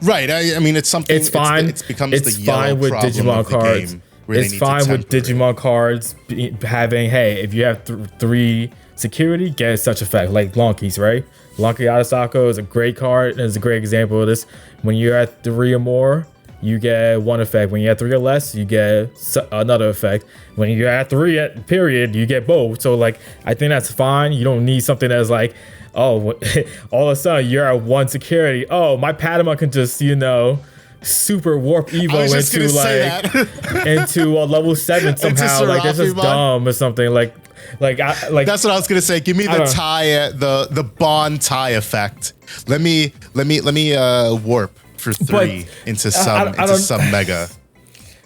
Right. I mean, it's something. It's fine. It becomes it's the yellow fine with problem Digimon of the cards. game. It's fine with Digimon cards having, hey, if you have 3 security, get such effect, like Lonki's, right? Lonki Adasako is a great card, and it's a great example of this. When you're at 3 or more, you get 1 effect. When you're at 3 or less, you get another effect. When you're at 3 period, you get both. So like, I think that's fine. You don't need something that's like, oh, all of a sudden you're at 1 security. Oh, my Padma can just, super warp Evo into a level 7 somehow. Like that's just dumb or something. Like that's what I was gonna say. Give me the tie, the bond tie effect. Let me warp for 3 into some mega.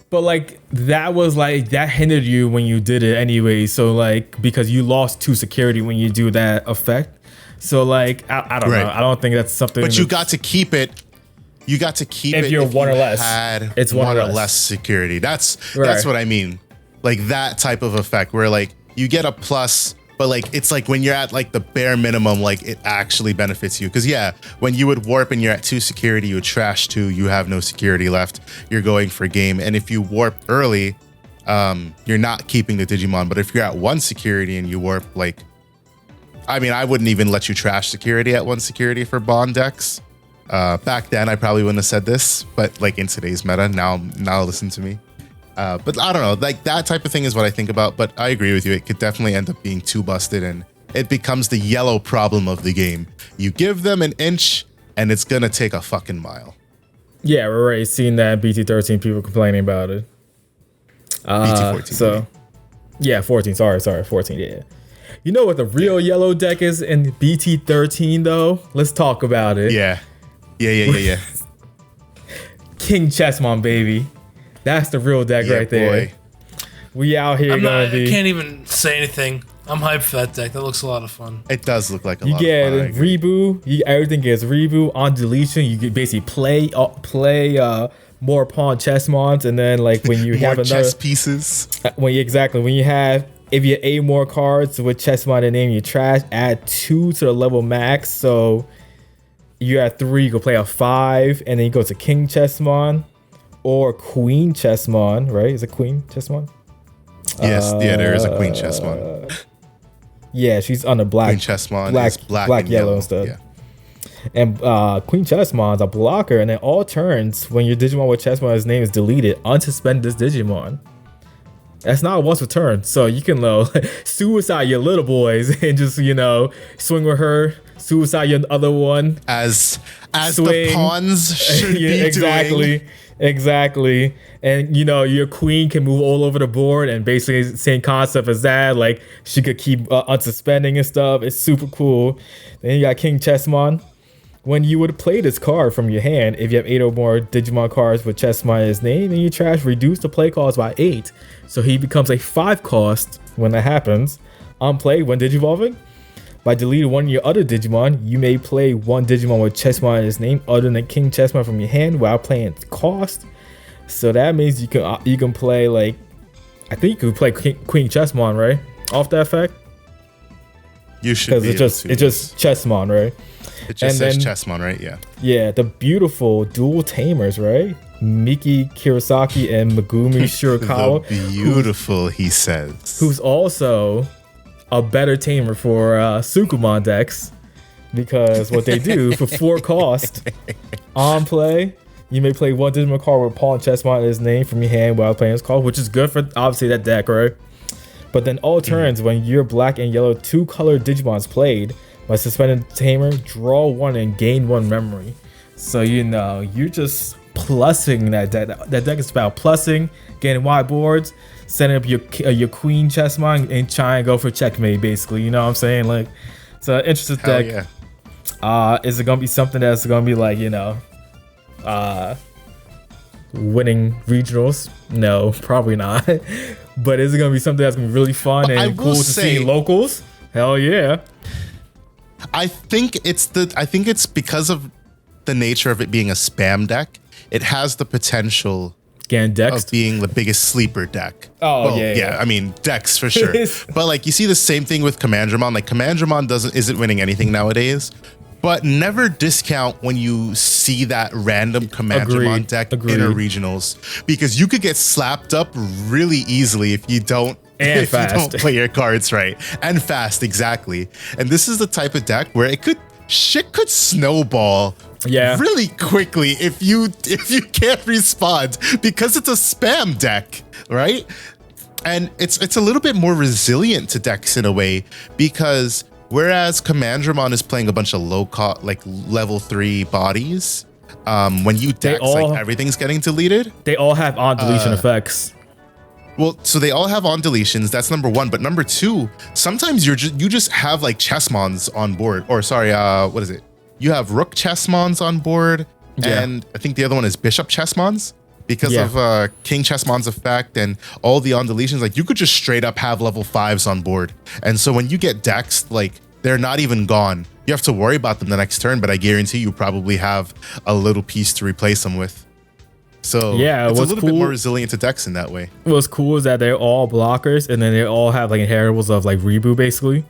But like that hindered you when you did it anyway. So like, because you lost 2 security when you do that effect. So like I don't know. I don't think that's something. But you got to keep it. You got to keep if it you're if 1 you or less. It's 1 or less security. That's what I mean. Like that type of effect where like you get a plus, but like it's like when you're at like the bare minimum, like it actually benefits you. Because when you would warp and you're at 2 security, you would trash 2. You have no security left. You're going for game. And if you warp early, you're not keeping the Digimon. But if you're at 1 security and you warp, like, I mean, I wouldn't even let you trash security at 1 security for bond decks. Back then, I probably wouldn't have said this, but like in today's meta, now listen to me. But I don't know, like that type of thing is what I think about. But I agree with you; it could definitely end up being too busted, and it becomes the yellow problem of the game. You give them an inch, and it's gonna take a fucking mile. Yeah, we're already seeing that BT-13 people complaining about it. BT-14. So, yeah, 14. Sorry, 14. Yeah. You know what the real yellow deck is in BT-13 though? Let's talk about it. Yeah. King Chessmon, baby. That's the real deck right there. Boy. We out here I can't even say anything. I'm hyped for that deck. That looks a lot of fun. It does look like a lot of fun. You get reboot. Everything gets reboot on deletion. You can basically play more pawn Chessmons, and then like when you have another chess pieces. When you have. If you 8 more cards with Chessmon in the name, you trash, add 2 to the level max. So you're at 3, you can play a 5, and then you go to King Chessmon or Queen Chessmon, right? Is it Queen Chessmon? Yes, there is a Queen Chessmon. Yeah, she's on the black. Queen Chessmon is black and yellow and stuff. Yeah. And Queen Chessmon's a blocker, and then all turns, when your Digimon with Chessmon's name is deleted, unsuspend this Digimon. That's not a once a turn, so you can suicide your little boys and just swing with her, suicide your other one as swing. The pawns should be doing. Exactly. And your queen can move all over the board, and basically same concept as that. Like she could keep unsuspending and stuff. It's super cool. Then you got King Chessmon. When you would play this card from your hand, if you have 8 or more Digimon cards with Chessmon in his name, and you trash, reduce the play cost by 8. So he becomes a 5 cost when that happens. On play, when Digivolving, by deleting one of your other Digimon, you may play 1 Digimon with Chessmon in his name other than King Chessmon from your hand while playing its cost. So that means you can play I think you could play Queen Chessmon, right? Off that effect. You should be because it's just Chessmon, right? It just says Chessmon, right? Yeah. Yeah, the beautiful dual tamers, right? Miki Kirasaki and Megumi Shirakawa. The beautiful, he says. Who's also a better tamer for Sukumon decks, because what they do for 4 cost on play, you may play 1 Digimon card with Pawn Chessmon in his name from your hand while playing his card, which is good for obviously that deck, right? But then all turns, when your black and yellow 2-color Digimon's played, by suspending tamer, draw 1 and gain 1 memory. So you're just plussing that deck. That deck is about plussing, getting wide boards, setting up your Queen Chessmon, and trying to go for checkmate. Basically, you know what I'm saying? Like, It's an interesting Hell deck. yeah. Is it gonna be something that's gonna be like, winning regionals? No, probably not. But is it gonna be something that's gonna be really fun and cool to see locals? Hell yeah. I think it's because of the nature of it being a spam deck. It has the potential of being the biggest sleeper deck. Oh, well, yeah. I mean, decks for sure. But like you see the same thing with Commandramon. Like Commandramon isn't winning anything nowadays. But never discount when you see that random Commandramon deck in a regionals, because you could get slapped up really easily if you don't you don't play your cards right. And fast, exactly. And this is the type of deck where shit could snowball really quickly if you can't respond, because it's a spam deck, right? And it's a little bit more resilient to decks in a way, because whereas Commandramon is playing a bunch of low cost, like level 3 bodies, when you decks, like everything's getting deleted. They all have on deletion effects. Well, so they all have on deletions. That's number one. But number two, sometimes you just have like Chessmons on board, or sorry, what is it? You have Rook Chessmons on board, and I think the other one is Bishop Chessmons, because of King Chessmon's effect and all the on deletions. Like you could just straight up have level 5s on board, and so when you get decks, like they're not even gone. You have to worry about them the next turn, but I guarantee you probably have a little piece to replace them with. So it's a little bit more resilient to decks in that way. What's cool is that they're all blockers, and then they all have like inheritables of like reboot basically.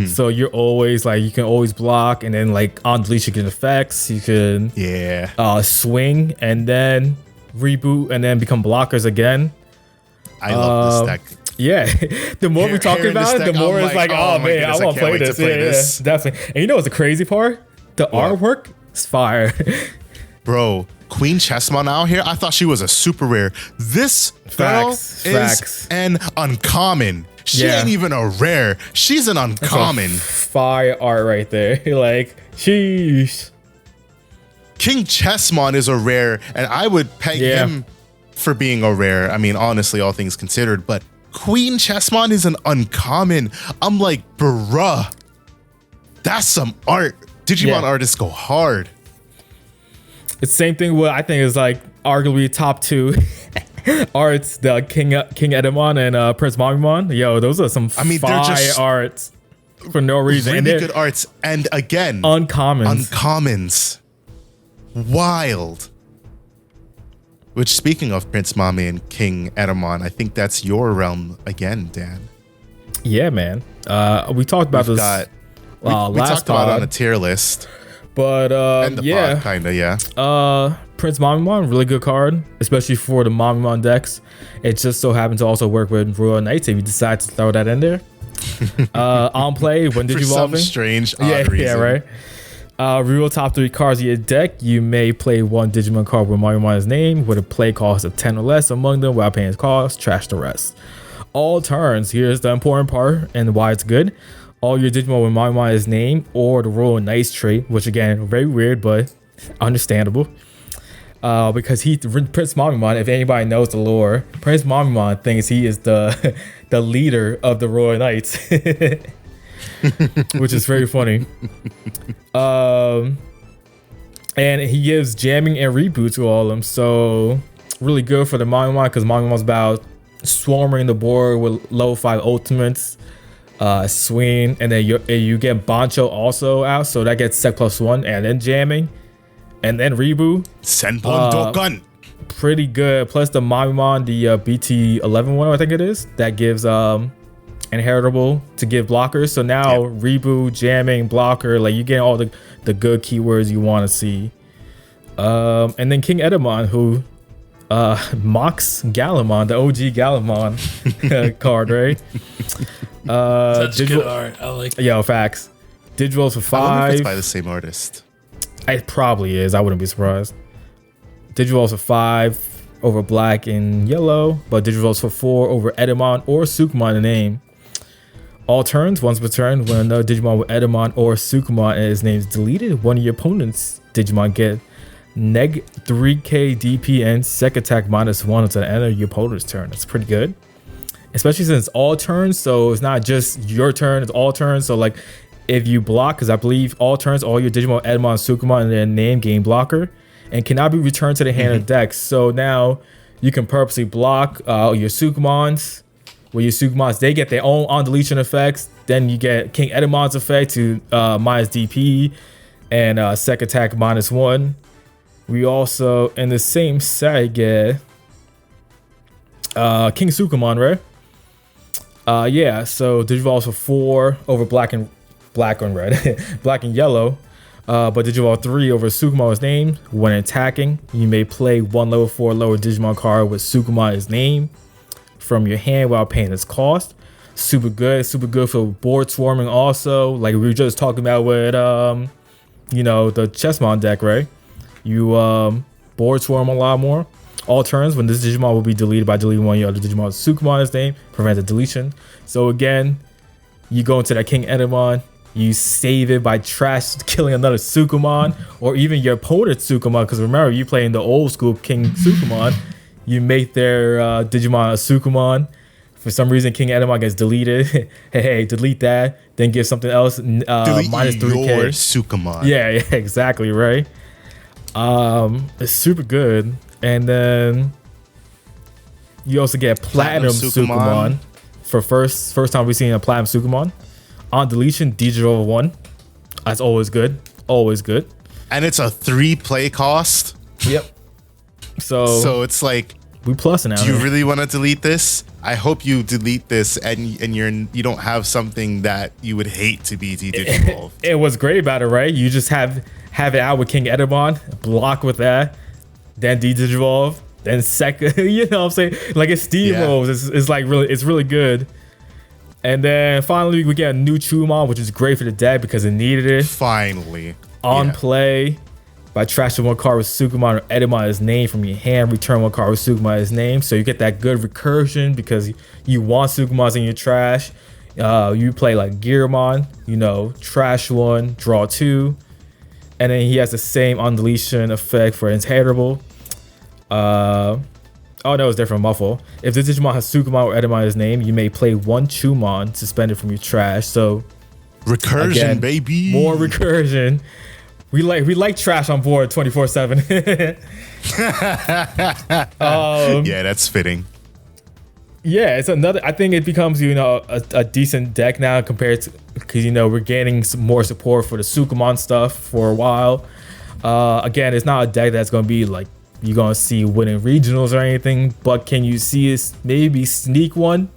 So you're always like, you can always block, and then like on deletion you can effects, you can swing and then reboot and then become blockers again. I love this deck. Yeah, the more we talk about it, the more it's like, oh man, I want to play this. Yeah, definitely. And you know what's the crazy part? The artwork is fire. Bro, Queen Chessmon out here, I thought she was a super rare. This girl is an uncommon. She ain't even a rare. She's an uncommon. Fire art right there. Like, sheesh. King Chessmon is a rare, and I would peg him for being a rare. I mean, honestly, all things considered, but Queen Chessmon is an uncommon. I'm like, bruh, that's some art. Digimon artists go hard. It's the same thing with, I think, is like arguably top 2 arts, the King Edamon and Prince Mamimon. Yo, those are some fire arts for no reason. Really good arts, and again, uncommons. Wild. Which, speaking of Prince Mami and King Edamon, I think that's your realm again, Dan. Yeah, man. We talked about this we talked about it on a tier list. But and the pod, kinda, Prince Mamimon, really good card, especially for the Mamimon decks. It just so happened to also work with Royal Knights if you decide to throw that in there. On play, when did you evolve? For some strange odd reason. Yeah, right. Real top 3 cards in your deck. You may play one Digimon card with Mavimon's name with a play cost of 10 or less among them without paying its cost. Trash the rest. All turns. Here's the important part and why it's good. All your Digimon with Mamimon's name or the Royal Knights trait, which again, very weird, but understandable. Because Prince Mamimon, if anybody knows the lore, Prince Mamimon thinks he is the leader of the Royal Knights. Which is very funny. And he gives jamming and reboot to all of them. So really good for the Mamimon, because Mamimon's about swarming the board with level 5 ultimates. Swing, and then you get Bancho also out, so that gets Sec +1, and then jamming, and then reboot. Senpon Dokkan. Pretty good. Plus the Mamimon, the BT-11 one, I think it is, that gives inheritable to give blockers. So now reboot, jamming, blocker, like you get all the good keywords you want to see. And then King Edamon, who mocks Galamon, the OG Galamon card, right? Such good art. I like it. Yo, facts. Digitals for 5. I wonder if it's by the same artist. It probably is. I wouldn't be surprised. Digitals for 5 over black and yellow, but Digitals for 4 over Edamon or Sukumon in name. All turns, once per turn, when another Digimon with Edamon or Sukumon and his name is deleted, one of your opponent's Digimon get neg 3k DP and sec attack -1 until the end of your opponent's turn. That's pretty good. Especially since it's all turns, so it's not just your turn, it's all turns. So like If you block, because I believe all turns, all your Digimon, Edmon, Sukumon, and their name gain blocker, and cannot be returned to the hand or deck. So now you can purposely block your Sukumons. With your Sukumons, they get their own on deletion effects. Then you get King Edamon's effect to minus DP and sec attack -1. We also, in the same set, get King Sukumon, right? Yeah, so Digivolves for 4 over black and red, black and yellow. But Digivolve 3 over Sukumon's name. When attacking, you may play 1 level 4 lower Digimon card with Sukumon's name from your hand without paying its cost. Super good for board swarming also. Like we were just talking about with the Chessmon deck, right? You board swarm a lot more. All turns when this Digimon will be deleted by deleting one of your other Digimon's Sukumon's name, prevent the deletion. So again, you go into that King Edamon, you save it by killing another Sukumon, or even your opponent's Sukumon, because remember, you playing the old school King Sukumon. You make their Digimon a Sukumon. For some reason, King Edamon gets deleted. hey, delete that. Then give something else. Delete -3K. your Sukumon. Yeah, exactly, right? It's super good. And then you also get Platinum Sukumon. For first time we've seen a Platinum Sukumon. On deletion, Digital 1. That's always good. Always good. And it's a 3 play cost. Yep. So it's like, we plus now. Do you really want to delete this? I hope you delete this and you don't have something that you would hate to be Digivolved. It was great about it, right? You just have it out with King Edamon, block with that, then Digivolve, then second. You know what I'm saying? Like it's steamrolls. It's like really good. And then finally we get a new Chumon, which is great for the deck because it needed it. Finally. On play. By trashing 1 card with Sukumon or Edamon's name from your hand, return 1 card with Sukumon's name. So you get that good recursion because you want Sukumons in your trash. You play like Gearmon, trash 1, draw 2. And then he has the same undeletion effect for Inheritable. Oh no, it's different. Muffle. If this Digimon has Sukumon or Edamon's name, you may play 1 Chumon suspended from your trash. So recursion, again, baby. More recursion. We like trash on board 24/7. Yeah, that's fitting. Yeah, it's another. I think it becomes a decent deck now compared to because we're gaining some more support for the Sukumon stuff for a while. Again, it's not a deck that's gonna be like you're gonna see winning regionals or anything, but can you see us maybe sneak one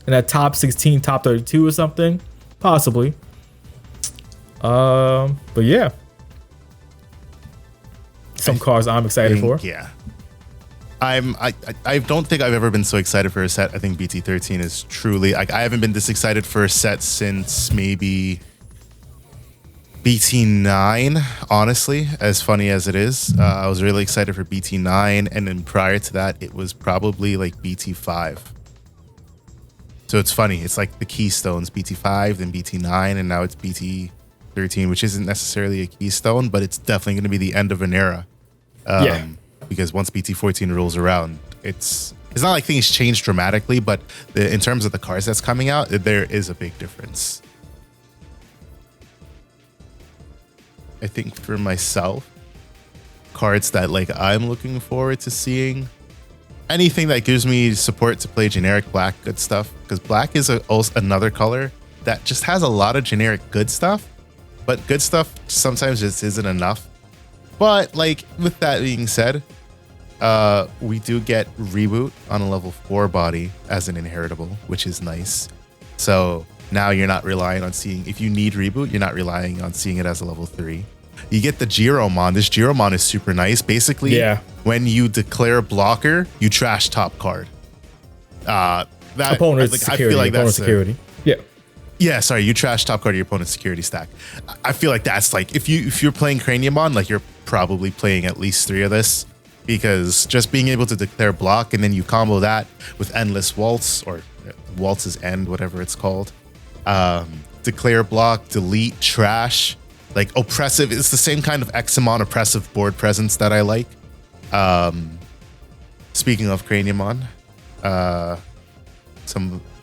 in that top 16, top 32 or something? Possibly. But yeah. Some cards I'm excited for. Yeah. I don't think I've ever been so excited for a set. I think BT-13 is truly I haven't been this excited for a set since maybe BT-9, honestly, as funny as it is. I was really excited for BT-9, and then prior to that it was probably like BT-5. So it's funny, it's like the keystones, BT-5, then BT-9, and now it's BT-13, which isn't necessarily a keystone, but it's definitely going to be the end of an era. Because once BT-14 rolls around, it's not like things change dramatically, but in terms of the cards that's coming out, there is a big difference. I think for myself, cards that like I'm looking forward to seeing, anything that gives me support to play generic black good stuff, because black is also another color that just has a lot of generic good stuff, but good stuff sometimes just isn't enough. But like with that being said, we do get Reboot on a level 4 body as an inheritable, which is nice. So now you're not relying on seeing, if you need Reboot, you're not relying on seeing it as a level 3. You get the Giromon. This Giromon is super nice. Basically, when you declare blocker, you trash top card. That opponent's security. I feel like that's security. Yeah, sorry, you trash top card of your opponent's security stack. I feel like that's like if you're playing Craniumon, like you're probably playing at least 3 of this, because just being able to declare block and then you combo that with Endless Waltz or Waltz's End, whatever it's called. Declare block, delete, trash, like oppressive. It's the same kind of Examon oppressive board presence that I like. Speaking of Craniumon,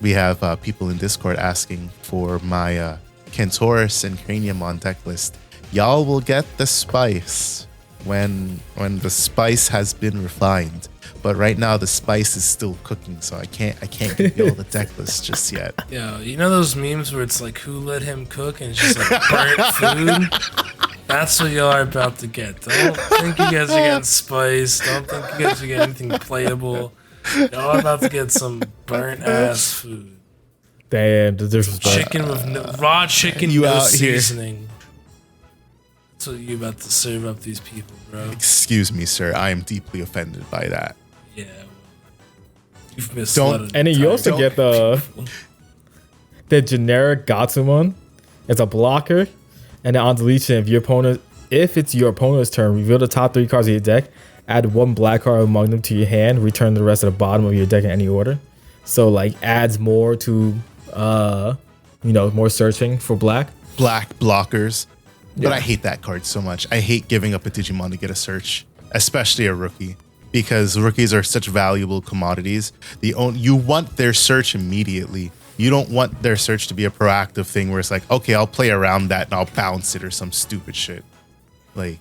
we have people in Discord asking for my Cantoris and Craniumon deck list. Y'all will get the spice when the spice has been refined. But right now the spice is still cooking, so I can't give you all the deck list just yet. Yo, you know those memes where it's like, who let him cook, and it's just like burnt food? That's what y'all are about to get. Don't think you guys are getting spice. Don't think you guys are getting anything playable. Y'all are about to get some burnt ass food. Damn, the disrespect. Chicken with raw chicken, You no out here. seasoning. That's what you about to serve up these people, bro. Excuse me, sir. I am deeply offended by that. Yeah, well, you've missed Don't- a lot of And then you time. also get the generic Gatsumon. It's a blocker, and then on deletion, if it's your opponent's turn, reveal the top 3 cards of your deck, add 1 black card among them to your hand, return the rest to the bottom of your deck in any order. So like adds more to more searching for black. Black blockers. But Yeah. I hate that card so much. I hate giving up a Digimon to get a search, especially a rookie, because rookies are such valuable commodities. You want their search immediately. You don't want their search to be a proactive thing where it's like, okay, I'll play around that and I'll bounce it or some stupid shit. Like,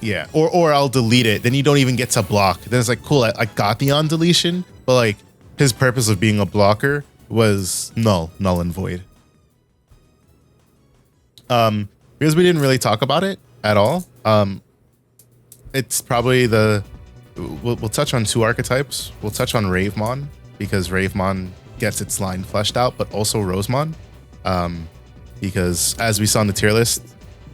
yeah. Or I'll delete it. Then you don't even get to block. Then it's like, cool, I got the on deletion, but like his purpose of being a blocker was null and void. Because we didn't really talk about it at all. It's probably we'll touch on 2 archetypes. We'll touch on Ravemon because Ravemon gets its line fleshed out, but also Rosemon. Because as we saw in the tier list,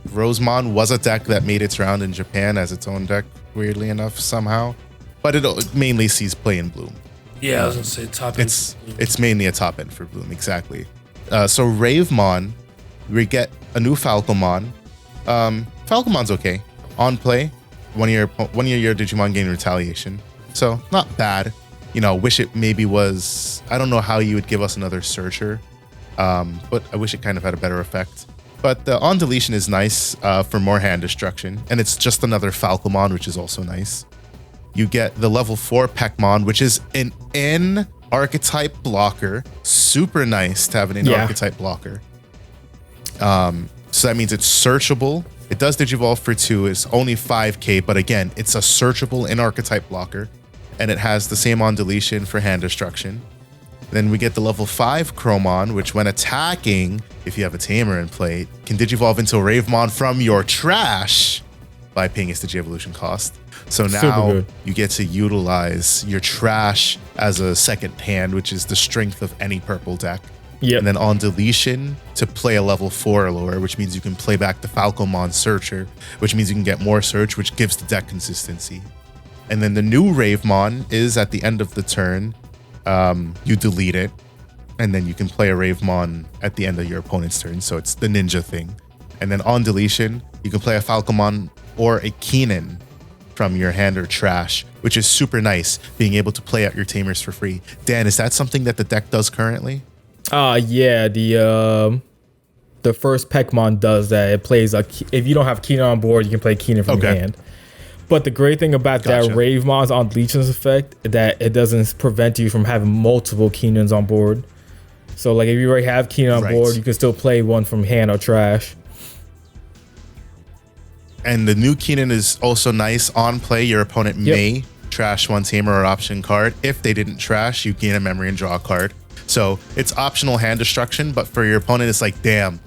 Rosemon was a deck that made its round in Japan as its own deck, weirdly enough, somehow. But it mainly sees play in Bloom. Yeah, I was gonna say top end. It's mainly a top end for Bloom, exactly. So Ravemon, we get a new Falcomon. Falcomon's okay. On play, one of your Digimon gain retaliation. So not bad. Wish it maybe was, I don't know how you would give us another searcher. But I wish it kind of had a better effect. But the on deletion is nice for more hand destruction. And it's just another Falcomon, which is also nice. You get the level 4 Peckmon, which is an in archetype blocker. Super nice to have an in archetype blocker. So that means it's searchable. It does Digivolve for 2. It's only 5k, but again, it's a searchable in archetype blocker. And it has the same on deletion for hand destruction. Then we get the level 5 Chromon, which when attacking, if you have a Tamer in play, can Digivolve into a Ravemon from your trash by paying its Digi-Evolution cost. So now you get to utilize your trash as a second hand, which is the strength of any purple deck. Yep. And then on deletion to play a level 4 lure, which means you can play back the Falcomon Searcher, which means you can get more search, which gives the deck consistency. And then the new Ravemon is at the end of the turn, you delete it, and then you can play a Ravemon at the end of your opponent's turn. So it's the ninja thing. And then on deletion, you can play a Falcomon or a Keenan from your hand or trash, which is super nice, being able to play out your Tamers for free. Dan, is that something that the deck does currently? Yeah, the first Peckmon does that. It plays if you don't have Keenan on board, you can play Keenan from your hand. But the great thing about that Ravemon's on deletions effect, that it doesn't prevent you from having multiple Keenans on board. So like if you already have Keenan on board, you can still play one from hand or trash. And the new Keenan is also nice. On play, your opponent may trash one Tamer or option card. If they didn't trash, you gain a memory and draw a card. So it's optional hand destruction, but for your opponent, it's like, damn,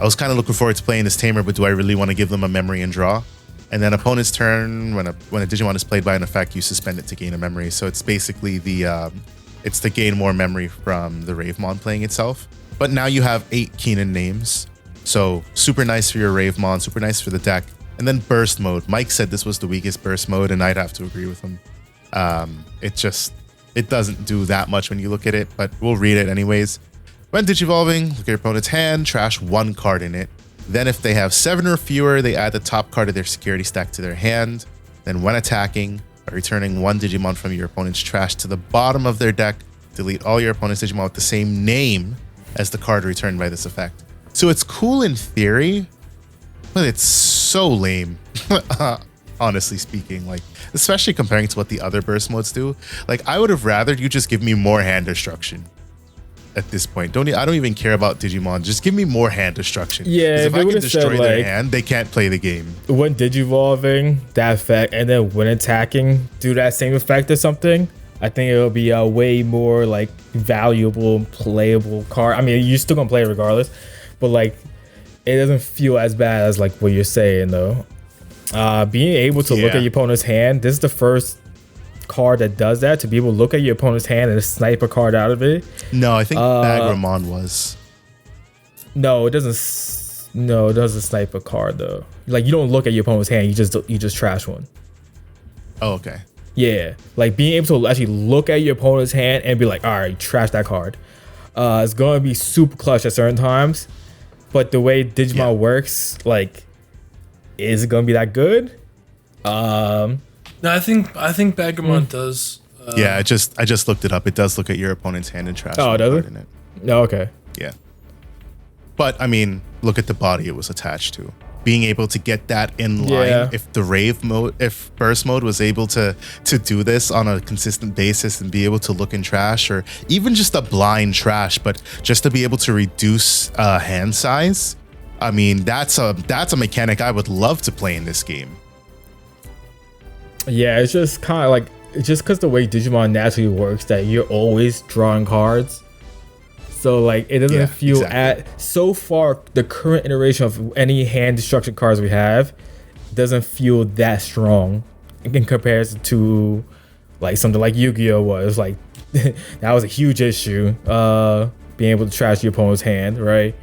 I was kind of looking forward to playing this Tamer, but do I really want to give them a memory and draw? And then opponent's turn, when a Digimon is played by an effect, you suspend it to gain a memory. So it's basically it's to gain more memory from the Ravemon playing itself. But now you have 8 Keenan names. So super nice for your Ravemon, super nice for the deck. And then burst mode. Mike said this was the weakest burst mode, and I'd have to agree with him. It doesn't do that much when you look at it, but we'll read it anyways. When Digivolving, look at your opponent's hand, trash 1 card in it. Then if they have 7 or fewer, they add the top card of their security stack to their hand. Then when attacking, by returning 1 Digimon from your opponent's trash to the bottom of their deck, delete all your opponent's Digimon with the same name as the card returned by this effect. So it's cool in theory, but it's so lame, honestly speaking. Like, especially comparing to what the other burst modes do. Like, I would have rather you just give me more hand destruction. at this point. I don't even care about Digimon. Just give me more hand destruction. Yeah, 'Cause if I can destroy said, their like, hand, they can't play the game. when digivolving, that effect, and then when attacking, do that same effect or something, I think it'll be a way more like valuable, playable card. I mean, you're still gonna play it regardless, but like it doesn't feel as bad as like what you're saying though. Being able to look at your opponent's hand, this is the first card that does that, to be able to look at your opponent's hand and snipe a card out of it. No, I think Bagramon was. No, it doesn't. No, it doesn't snipe a card though. Like you don't look at your opponent's hand, you just trash one. Oh, okay. Yeah, like being able to actually look at your opponent's hand and be like, all right, trash that card. It's going to be super clutch at certain times, but the way Digimon works, like, is it going to be that good? No, I think Bagramon does. Yeah, I just looked it up. It does look at your opponent's hand and trash. Oh, does it? In it. No, okay. Yeah. But I mean, look at the body it was attached to. Being able to get that in line, if burst mode was able to do this on a consistent basis and be able to look in trash, or even just a blind trash, but just to be able to reduce hand size, I mean, that's a mechanic I would love to play in this game. Yeah, it's just kind of like, it's just because the way Digimon naturally works that you're always drawing cards. So like it doesn't feel so far the current iteration of any hand destruction cards we have doesn't feel that strong in comparison to like something like Yu-Gi-Oh was. Like that was a huge issue, being able to trash your opponent's hand, right?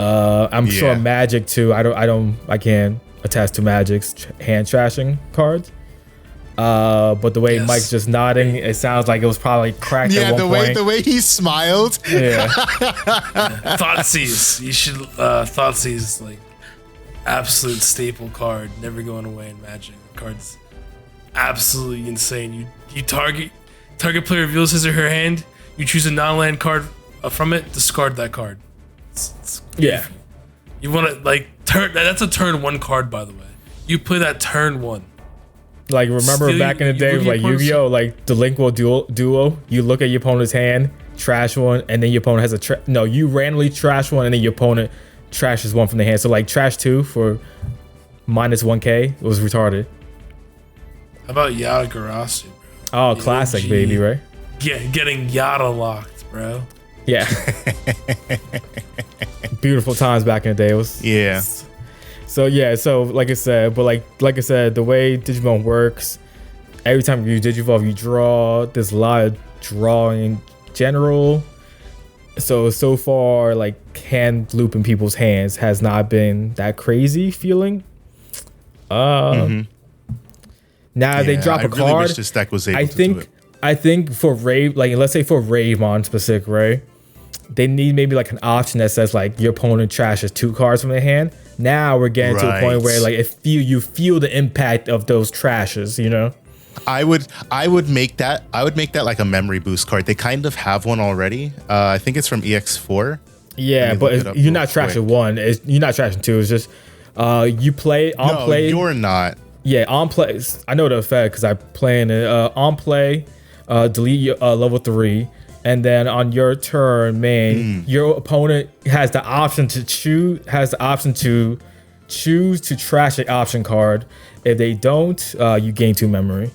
I'm sure Magic too. I can't attest to Magic's hand trashing cards. But the way Mike's just nodding, it sounds like it was probably cracked at one point. The way he smiled. Yeah. Thoughtseize. You should Thoughtseize, like absolute staple card, never going away in Magic. The card's absolutely insane. You target player reveals his or her hand, you choose a non-land card from it, discard that card. It's you want to like that's a turn 1 card, by the way. You play that turn 1. Like, remember back in the day with like Yu-Gi-Oh, like the Linkwell duo, you look at your opponent's hand, trash one, and then your opponent has you randomly trash one, and then your opponent trashes one from the hand. So like trash 2 for minus 1k, it was retarded. How about Yada Garasu, bro? Oh, classic, baby, right? Getting Yada locked, bro. Yeah. Beautiful times back in the day. It was So like I said, the way Digimon works, every time you Digivolve, you draw. There's a lot of drawing in general. So far, like hand looping people's hands has not been that crazy feeling. Now they drop a card. Really wish this deck was able to do it. I think for Rave, like let's say for Ravemon specific, right? They need maybe like an option that says like your opponent trashes 2 cards from their hand. Now we're getting to a point where like you feel the impact of those trashes, you know? I would make that like a memory boost card. They kind of have one already. I think it's from EX4. Yeah, but you're not trashing one. You're not trashing 2. It's just you play on play. You're not. Yeah, on play. I know the effect because I play in it. On play, delete level 3. And then on your turn, your opponent has the option to choose to trash an option card. If they don't, you gain 2 memory.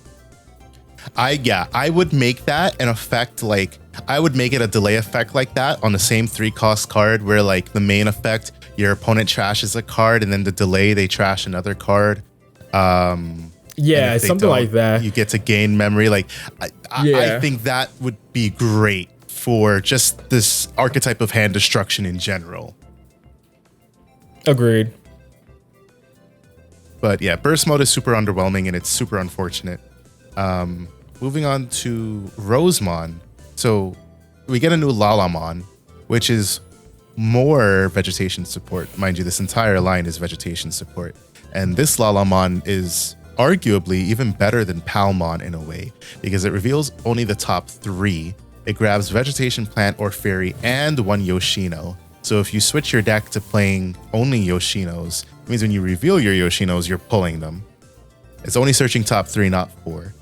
I would make that an effect, like I would make it a delay effect like that on the same 3-cost card, where like the main effect, your opponent trashes a card, and then the delay they trash another card. Yeah, something like that. You get to gain memory. Like, I think that would be great for just this archetype of hand destruction in general. Agreed. But yeah, burst mode is super underwhelming and it's super unfortunate. Moving on to Rosemon. So we get a new Lalamon, which is more vegetation support. Mind you, this entire line is vegetation support. And this Lalamon is arguably even better than Palmon in a way, because it reveals only the top 3. It grabs Vegetation Plant or Fairy and 1 Yoshino. So if you switch your deck to playing only Yoshinos, it means when you reveal your Yoshinos, you're pulling them. It's only searching top 3, not 4.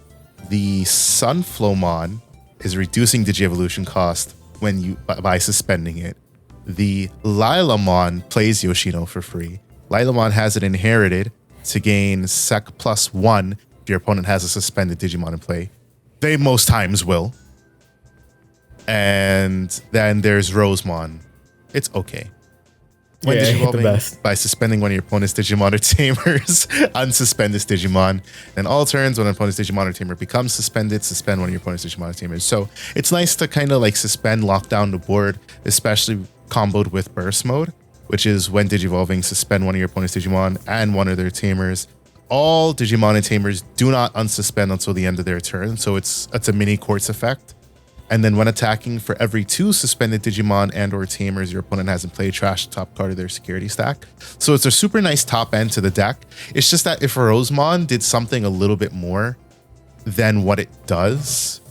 The Sunflowmon is reducing Digievolution cost when you by suspending it. The Lilamon plays Yoshino for free. Lilamon has it inherited to gain Sec +1 if your opponent has a suspended Digimon in play. They most times will. And then there's Rosemon. It's okay. When Digivolving by suspending one of your opponent's Digimon or Tamers, unsuspend this Digimon. And all turns when an opponent's Digimon or Tamer becomes suspended, suspend one of your opponent's Digimon or Tamers. So it's nice to kind of like suspend, lock down the board, especially comboed with Burst Mode, which is when Digivolving, suspend one of your opponent's Digimon and one of their Tamers. All Digimon and Tamers do not unsuspend until the end of their turn, so it's a mini Quartz effect. And then when attacking, for every 2 suspended Digimon and or Tamers your opponent has in play, trash the top card of their security stack. So it's a super nice top end to the deck. It's just that if Rosemon did something a little bit more than what it does,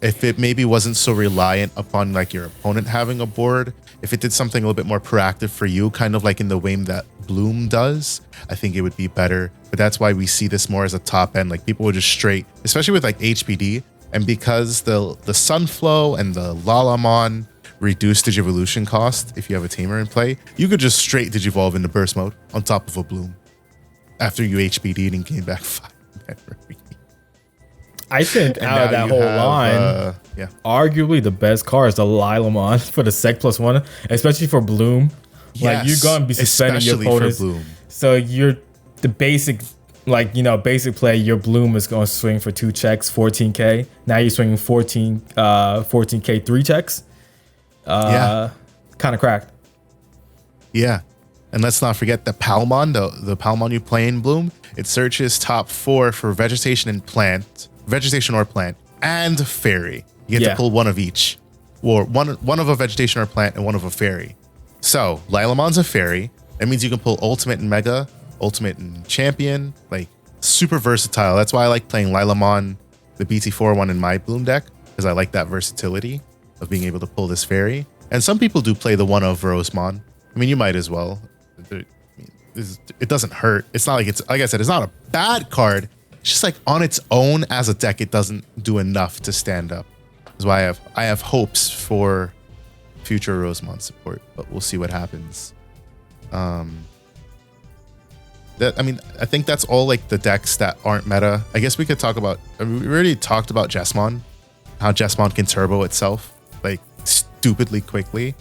if it maybe wasn't so reliant upon like your opponent having a board, if it did something a little bit more proactive for you, kind of like in the way that Bloom does, I think it would be better. But that's why we see this more as a top end. Like people would just straight, especially with like HPD, and because the Sunflow and the Lalamon reduce Digivolution cost if you have a Tamer in play, you could just straight Digivolve into Burst Mode on top of a Bloom after you HPD'd and gain back 5 memory. I think out of that whole line, arguably the best card is the Lilamon for the Sec +1, especially for Bloom. Yes, like you're gonna be suspending your opponents. So you're the basic, like, you know, basic play, your Bloom is going to swing for 2 checks, 14k. Now you're swinging 14k 3 checks. Kind of cracked. Yeah. And let's not forget the Palmon, the Palmon you play in Bloom. It searches top 4 for vegetation or plant, and fairy. You get to pull one of each. Or one of a vegetation or plant and one of a fairy. So Lilamon's a fairy. That means you can pull Ultimate and Mega, Ultimate and Champion, like super versatile. That's why I like playing Lilamon, the BT-4 one in my Bloom deck, because I like that versatility of being able to pull this fairy. And some people do play the one of Rosemon. I mean, you might as well. It doesn't hurt. It's not like like I said, it's not a bad card. It's just like on its own as a deck, it doesn't do enough to stand up. That's why I have hopes for future Rosemon support, but we'll see what happens. I think that's all like the decks that aren't meta. I guess we could talk about, we already talked about Jesmon, how Jesmon can turbo itself like stupidly quickly.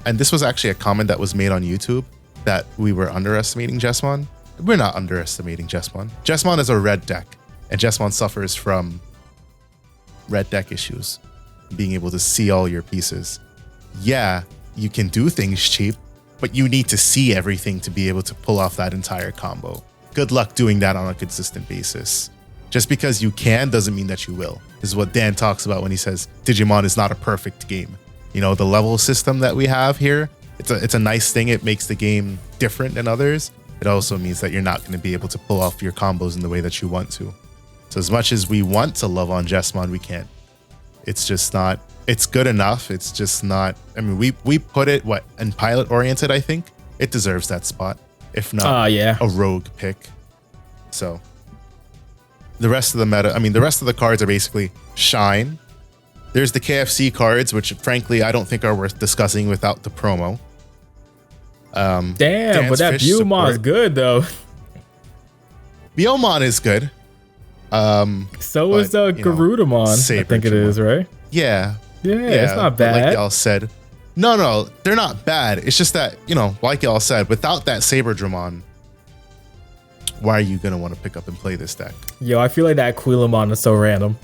And this was actually a comment that was made on YouTube that we were underestimating Jesmon. We're not underestimating Jesmon. Jesmon is a red deck, and Jesmon suffers from red deck issues, being able to see all your pieces. Yeah, you can do things cheap, but you need to see everything to be able to pull off that entire combo. Good luck doing that on a consistent basis. Just because you can doesn't mean that you will. This is what Dan talks about when he says Digimon is not a perfect game. You know, the level system that we have here, it's a nice thing. It makes the game different than others. It also means that you're not going to be able to pull off your combos in the way that you want to. So as much as we want to love on Jesmon, we can't. It's just not, it's good enough. It's just not, I mean, we put it, in pilot oriented, I think. It deserves that spot, if not a rogue pick. So the rest of the meta, I mean, the rest of the cards are basically Shine. There's the KFC cards, which frankly, I don't think are worth discussing without the promo. Damn, but that Biyomon is good though. Biyomon is good. So is the Garudamon, I think it is, right? Yeah, it's not bad. Like y'all said, no, they're not bad. It's just that, like y'all said, without that Saberdramon, why are you gonna want to pick up and play this deck? Yo, I feel like that Aquilamon is so random.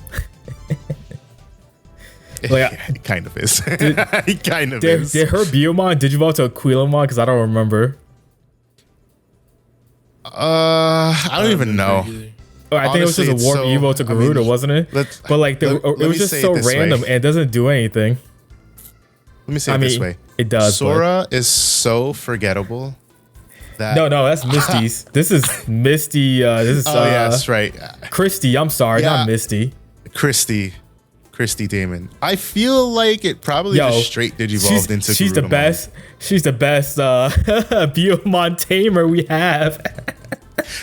Like, it kind of is. It kind of is. Did her Biyomon Digivolve to Aquilamon? Because I don't remember. I don't even know. Oh, I think it was just a Warp Evo to Garuda, wasn't it? But like, it was just so random and it doesn't do anything. Let me say it this way. It does. Sora is so forgettable. That no, that's Misty's. This is Misty. This is yeah, that's right. Christy. I'm sorry, not Misty. Christy Damon. I feel like it probably just straight digivolved into she's the best. She's the best Biyomon tamer we have.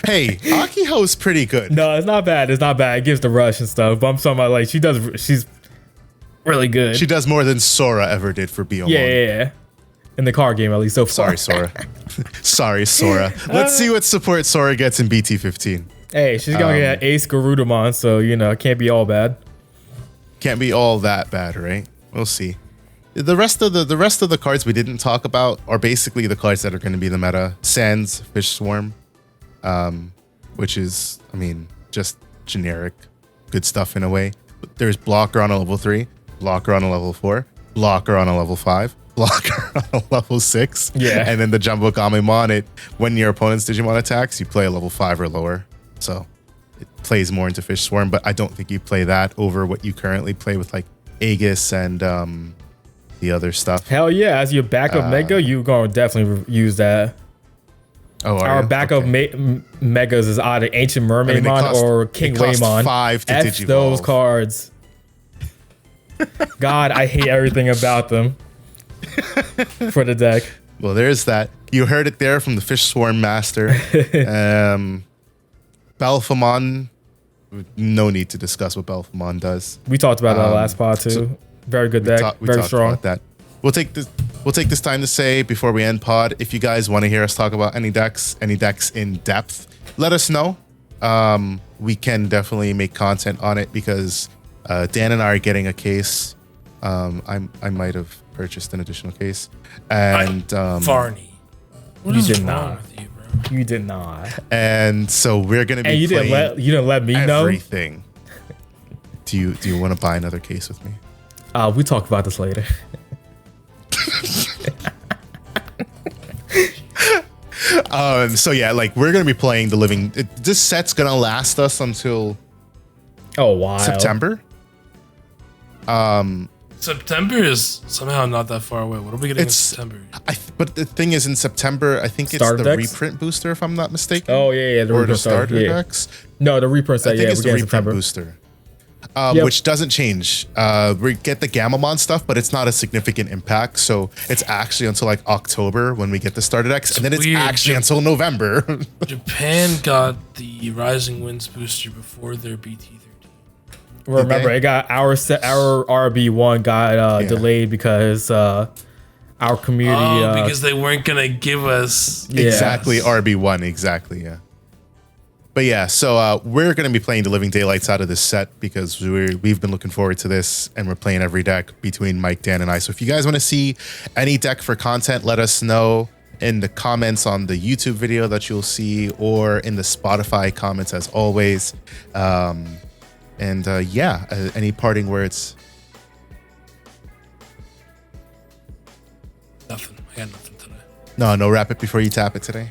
Hey, Akiho is pretty good. No, it's not bad. It gives the rush and stuff. But I'm talking about like she's really good. She does more than Sora ever did for Biyomon. Yeah. In the card game, at least so far. Sorry, Sora. Sorry, Sora. Let's see what support Sora gets in BT-15. Hey, she's gonna get Ace Garudamon, so it can't be all bad. Can't be all that bad, right? We'll see. The rest of the cards we didn't talk about are basically the cards that are going to be the meta. Sans, Fish Swarm, which is, I mean, just generic good stuff in a way. There's Blocker on a level 3, Blocker on a level 4, Blocker on a level 5, Blocker on a level 6. Yeah. And then the Jumbo Gamemon, when your opponent's Digimon attacks, you play a level 5 or lower. So it plays more into Fish Swarm, but I don't think you play that over what you currently play with like Aegis and the other stuff. Hell yeah, as your backup Mega, you're going to definitely use that. Oh, our backup Megas is either Ancient Mermaidmon or King Waymon. 5 to F Digivolve. those cards. God, I hate everything about them for the deck. Well, there's that. You heard it there from the Fish Swarm Master. Belphemon, no need to discuss what Belphemon does. We talked about that last pod too. So very good deck, very strong. About that. We'll take this time to say before we end pod, if you guys want to hear us talk about any decks in depth, let us know. We can definitely make content on it because Dan and I are getting a case. I might have purchased an additional case. And Varni. What you is did wrong not. with you, bro? You did not. And so we're gonna be playing you didn't let me know everything. Do you want to buy another case with me? We talk about this later. So yeah, like we're gonna be playing the living. This set's gonna last us until September. September is somehow not that far away. What are we getting in September? But the thing is, in September, I think it's Starter the decks? reprint booster, if I'm not mistaken. Oh yeah, the or reprint the starter yeah. decks. No, the reprint set. I think Yeah, it's we're the getting reprint September. booster. Yep. Which doesn't change. We get the Gamamon stuff, but it's not a significant impact. So it's actually until like October when we get the starter decks, and then it's weird. actually until November. Japan got the Rising Winds booster before their BT-13. Remember, it got our RB1 got delayed because our community. Because they weren't gonna give us Exactly, RB1, exactly, yeah. But yeah, so we're going to be playing the Living Daylights out of this set because we've been looking forward to this, and we're playing every deck between Mike, Dan, and I. So if you guys want to see any deck for content, let us know in the comments on the YouTube video that you'll see, or in the Spotify comments as always. Any parting words? Nothing. I got nothing today. No, wrap it before you tap it today.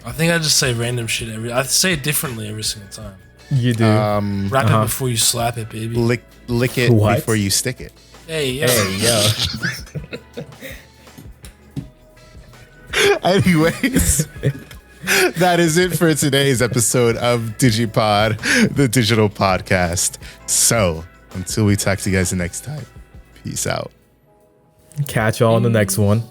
I think I just say random shit I say it differently every single time. You do. Wrap it before you slap it, baby. Lick it before you stick it. Hey, yo. Anyways, that is it for today's episode of DigiPod, the digital podcast. So until we talk to you guys the next time, peace out. Catch y'all on the next one.